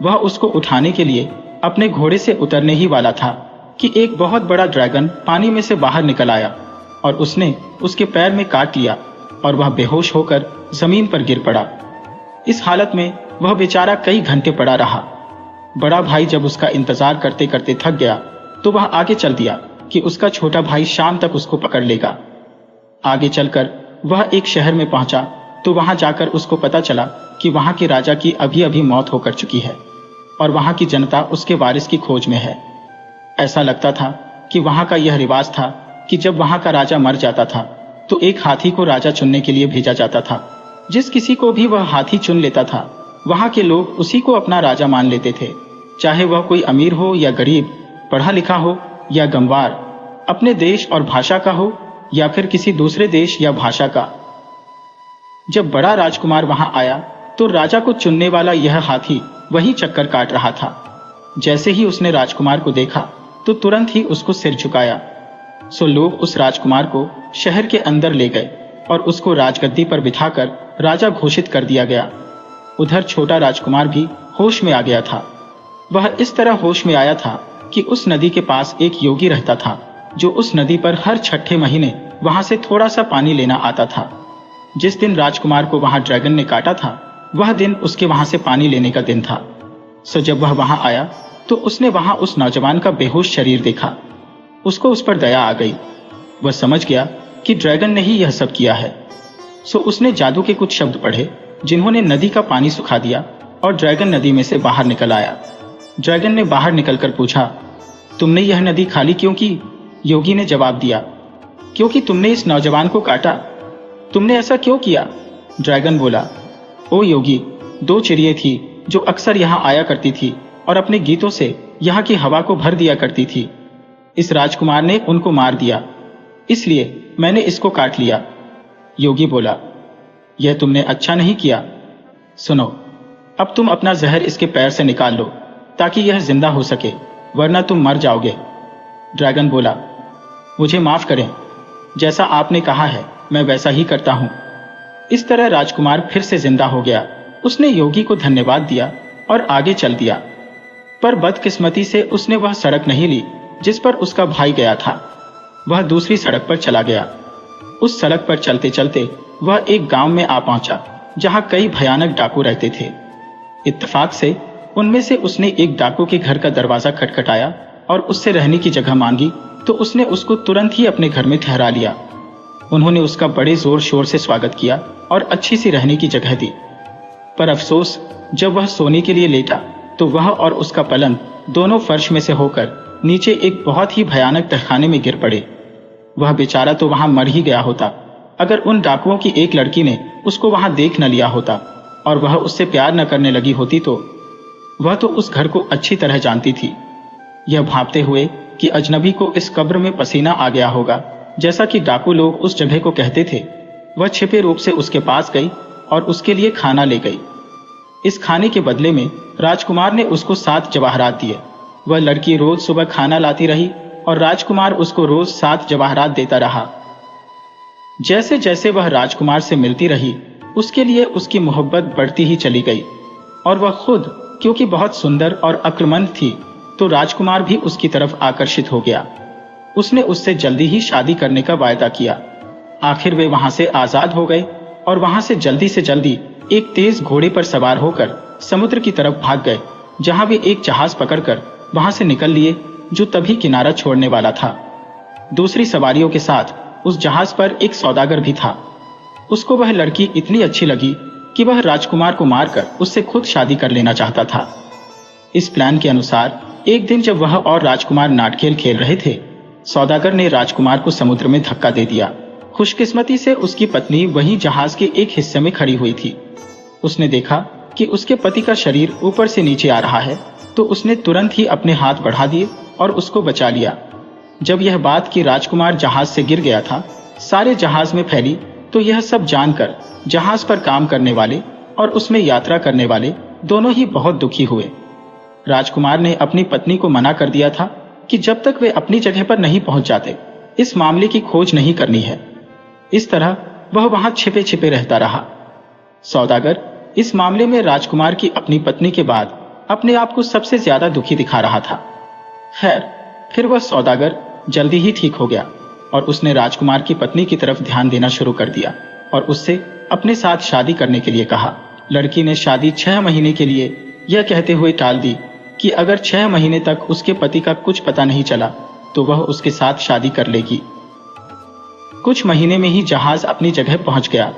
वह उसको उठाने के लिए अपने घोड़े से उतरने ही वाला था कि एक बहुत बड़ा ड्रैगन पानी में से बाहर निकल आया और उसने उसके पैर में काट लिया और वह बेहोश होकर जमीन पर गिर पड़ा। इस हालत में वह बेचारा कई घंटे पड़ा रहा। बड़ा भाई जब उसका इंतजार करते करते थक गया तो वह आगे चल दिया कि उसका छोटा भाई शाम तक उसको पकड़ लेगा। आगे चलकर वह एक शहर में पहुंचा तो वहां जाकर उसको पता चला कि वहां के राजा की अभी अभी मौत होकर चुकी है और वहां की जनता उसके वारिस की खोज में है। ऐसा लगता था कि वहां का यह रिवाज था कि जब वहां का राजा मर जाता था तो एक हाथी को राजा चुनने के लिए भेजा जाता था। जिस किसी को भी वह हाथी चुन लेता था वहां के लोग उसी को अपना राजा मान लेते थे, चाहे वह कोई अमीर हो या गरीब, पढ़ा लिखा हो या गंवार, अपने देश और भाषा का हो या फिर किसी दूसरे देश या भाषा का। जब बड़ा राजकुमार वहां आया तो राजा को चुनने वाला यह हाथी वहीं चक्कर काट रहा था। जैसे ही उसने राजकुमार को देखा तो तुरंत ही उसको सिर झुकाया। सो लोग उस राजकुमार को शहर के अंदर ले गए और उसको राजगद्दी पर बिठाकर राजा घोषित कर दिया गया। उधर छोटा राजकुमार भी होश में आ गया था। वह इस तरह होश में आया था कि उस नदी के पास एक योगी रहता था जो उस नदी पर हर छठे महीने वहां से थोड़ा सा पानी लेना आता था। जिस दिन राजकुमार को वहां ड्रैगन ने काटा था वह दिन उसके वहां से पानी लेने का दिन था। सो जब वह वहां आया तो उसने वहां उस नौजवान का बेहोश शरीर देखा। उसको उस पर दया आ गई। वह समझ गया कि ड्रैगन ने ही यह सब किया है। सो उसने जादू के कुछ शब्द पढ़े जिन्होंने नदी का पानी सुखा दिया और ड्रैगन नदी में से बाहर निकल आया। ड्रैगन ने बाहर निकलकर पूछा, तुमने यह नदी खाली क्यों की? योगी ने जवाब दिया, क्योंकि तुमने इस नौजवान को काटा। तुमने ऐसा क्यों किया? ड्रैगन बोला, ओ योगी, दो चिड़ियां थी जो अक्सर यहाँ आया करती थी और अपने गीतों से यहाँ की हवा को भर दिया करती थी। इस राजकुमार ने उनको मार दिया, इसलिए मैंने इसको काट लिया। योगी बोला, यह तुमने अच्छा नहीं किया। सुनो, अब तुम अपना जहर इसके पैर से निकाल लो ताकि यह जिंदा हो सके, वरना तुम मर जाओगे। ड्रैगन बोला, मुझे माफ करें, जैसा आपने कहा है मैं वैसा ही करता हूं। इस तरह राजकुमार फिर से जिंदा हो गया। उसने योगी को धन्यवाद दिया और आगे चल दिया। पर बदकिस्मती से उसने वह सड़क नहीं ली जिस पर उसका भाई गया था। वह दूसरी सड़क पर चला गया। उस सड़क पर चलते चलते वह एक गांव में आ पहुंचा जहां कई भयानक डाकू रहते थे। इत्तेफाक से उनमें से उसने एक डाकू के घर का दरवाजा खटखटाया और उससे रहने की जगह मांगी तो उसने उसको तुरंत ही अपने घर में ठहरा लिया। उन्होंने उसका बड़े जोर शोर से स्वागत किया और अच्छी सी रहने की जगह दी। पर अफसोस, जब वह सोने के लिए लेटा तो वह और उसका पलंग दोनों फर्श में से होकर नीचे एक बहुत ही भयानक तहखाने में गिर पड़े। वह बेचारा तो वहां मर ही गया होता अगर उन डाकुओं की एक लड़की ने उसको वहां देख न लिया होता और वह उससे प्यार न करने लगी होती तो। वह तो उस घर को अच्छी तरह जानती थी, यह भांपते हुए कि अजनबी को इस कब्र में पसीना आ गया होगा, जैसा कि डाकू लोग उस जगह को कहते थे। वह छिपे रूप से उसके पास गई और उसके लिए खाना ले गई। इस खाने के बदले में राजकुमार ने उसको 7 जवाहरात दिए। वह लड़की रोज सुबह खाना लाती रही और राजकुमार उसको रोज 7 जवाहरात देता रहा। जैसे जैसे वह राजकुमार से मिलती रही, उसके लिए उसकी मोहब्बत बढ़ती ही चली गई और वह खुद क्योंकि बहुत सुंदर और अक्लमंद थी, तो राजकुमार भी उसकी तरफ आकर्षित हो गया। उसने उससे जल्दी ही शादी करने का वायदा किया। आखिर वे वहां से आजाद हो गए और वहां से जल्दी एक तेज घोड़े पर सवार होकर समुद्र की तरफ भाग गए, जहां वे एक जहाज पकड़कर वहां से निकल लिए, जो तभी किनारा छोड़ने वाला था। दूसरी सवारियों के साथ उस जहाज पर एक सौदागर भी था। उसको वह लड़की इतनी अच्छी लगी कि वह राजकुमार को मारकर उससे खुद शादी कर लेना चाहता था। इस प्लान के अनुसार एक दिन जब वह और राजकुमार नाटखेल खेल रहे थे, सौदागर ने राजकुमार को समुद्र में धक्का दे दिया। खुशकिस्मती से उसकी पत्नी वहीं जहाज के एक हिस्से में खड़ी हुई थी। उसने देखा कि उसके पति का शरीर ऊपर से नीचे आ रहा है, तो उसने तुरंत ही अपने हाथ बढ़ा दिए और उसको बचा लिया। जब यह बात कि राजकुमार जहाज से गिर गया था सारे जहाज में फैली, तो यह सब जानकर जहाज पर काम करने वाले और उसमें यात्रा करने वाले दोनों ही बहुत दुखी हुए। राजकुमार ने अपनी पत्नी को मना कर दिया था कि जब तक वे अपनी जगह पर नहीं पहुंच जाते, इस मामले की खोज नहीं करनी है। इस तरह वह वहां छिपे छिपे रहता रहा। सौदागर इस मामले में राजकुमार की अपनी पत्नी के बाद अपने आप को सबसे ज्यादा दुखी दिखा रहा था। खैर, फिर वह सौदागर जल्दी ही ठीक हो गया और उसने राजकुमार की पत्नी की तरफ ध्यान देना शुरू कर दिया और उससे अपने साथ शादी करने के लिए कहा। लड़की ने शादी 6 महीने के लिए यह कहते हुए टाल दी कि अगर 6 महीने तक उसके पति का कुछ पता नहीं चला तो वह उसके साथ शादी कर लेगी। कुछ महीने में ही जहाज अपनी जगह पहुंच गया।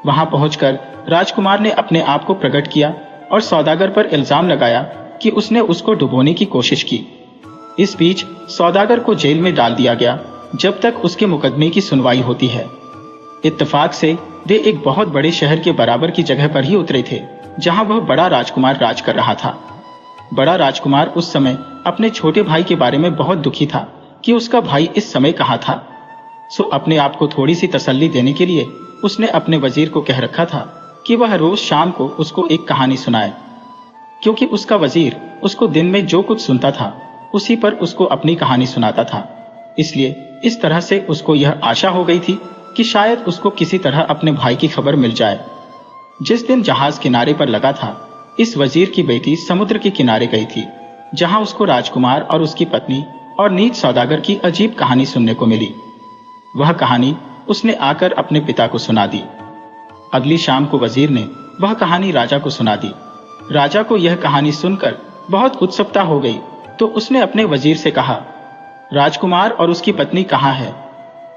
वहां पहुंचकर राजकुमार ने अपने आप को प्रकट किया और सौदागर पर इल्जाम लगाया कि उसने उसको डुबोने की कोशिश की। इस बीच सौदागर को जेल में डाल दिया गया जब तक उसके मुकदमे की सुनवाई होती है। इत्तेफाक से वे एक बहुत बड़े शहर के बराबर की जगह पर ही उतरे थे, जहां वह बड़ा राजकुमार राज कर रहा था। बड़ा राजकुमार उस समय अपने छोटे भाई के बारे में बहुत दुखी था कि उसका भाई इस समय कहाँ था। सो अपने आप को थोड़ी सी तसल्ली देने के लिए उसने अपने वजीर को कह रखा था कि वह रोज शाम को उसको एक कहानी सुनाए, क्योंकि उसका वजीर उसको दिन में जो कुछ सुनता था उसी पर उसको अपनी कहानी सुनाता था। इसलिए इस तरह से उसको यह आशा हो गई थी कि शायद उसको किसी तरह अपने भाई की खबर मिल जाए। जिस दिन जहाज किनारे पर लगा था, इस वजीर की बेटी समुद्र के किनारे गई थी, जहां उसको राजकुमार और उसकी पत्नी और नीच सौदागर की अजीब कहानी सुनने को मिली। वह कहानी उसने आकर अपने पिता को सुना दी। अगली शाम को वजीर ने वह कहानी राजा को सुना दी। राजा को यह कहानी सुनकर बहुत उत्सुकता हो गई, तो उसने अपने वजीर से कहा, राजकुमार और उसकी पत्नी कहाँ है?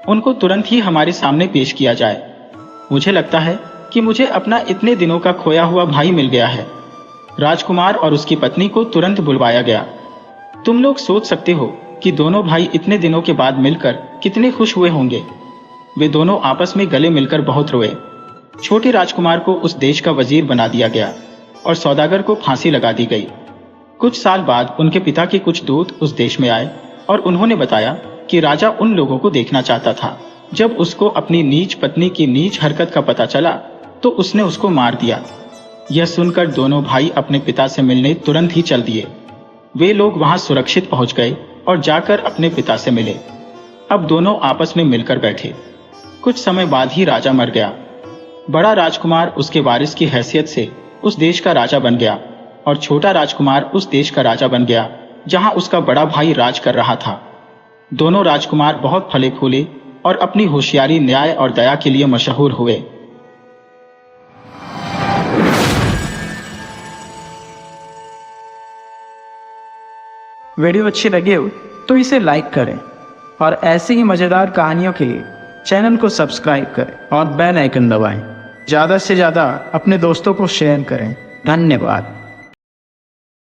उनको तुरंत ही हमारे सामने पेश किया जाए। मुझे लगता है कि मुझे अपना इतने दिनों का खोया हुआ भाई मिल गया है। राजकुमार और उसकी पत्नी को तुरंत बुलवाया गया। तुम लोग सोच सकते हो कि दोनों भाई इतने दिनों के बाद मिलकर कितने खुश हुए होंगे। वे दोनों आपस में गले मिलकर बहुत रोए। छोटे राजकुमार को उस देश का वजीर बना दिया गया और सौदागर को फांसी लगा दी गई। कुछ साल बाद उनके पिता के कुछ दूत उस देश में आए और उन्होंने बताया कि राजा उन लोगों को देखना चाहता था। जब उसको अपनी नीच पत्नी की नीच हरकत का पता चला तो उसने उसको मार दिया। यह सुनकर दोनों भाई अपने पिता से मिलने तुरंत ही चल दिए। वे लोग वहां सुरक्षित पहुंच गए और जाकर अपने पिता से मिले। अब दोनों आपस में मिलकर बैठे। कुछ समय बाद ही राजा मर गया। बड़ा राजकुमार उसके वारिस की हैसियत से उस देश का राजा बन गया और छोटा राजकुमार उस देश का राजा बन गया जहां उसका बड़ा भाई राज कर रहा था। दोनों राजकुमार बहुत फले फूले और अपनी होशियारी, न्याय और दया के लिए मशहूर हुए। वीडियो अच्छी लगी हो तो इसे लाइक करें और ऐसी ही मज़ेदार कहानियों के लिए चैनल को सब्सक्राइब करें और बेल आइकन दबाएं। ज़्यादा से ज़्यादा अपने दोस्तों को शेयर करें। धन्यवाद।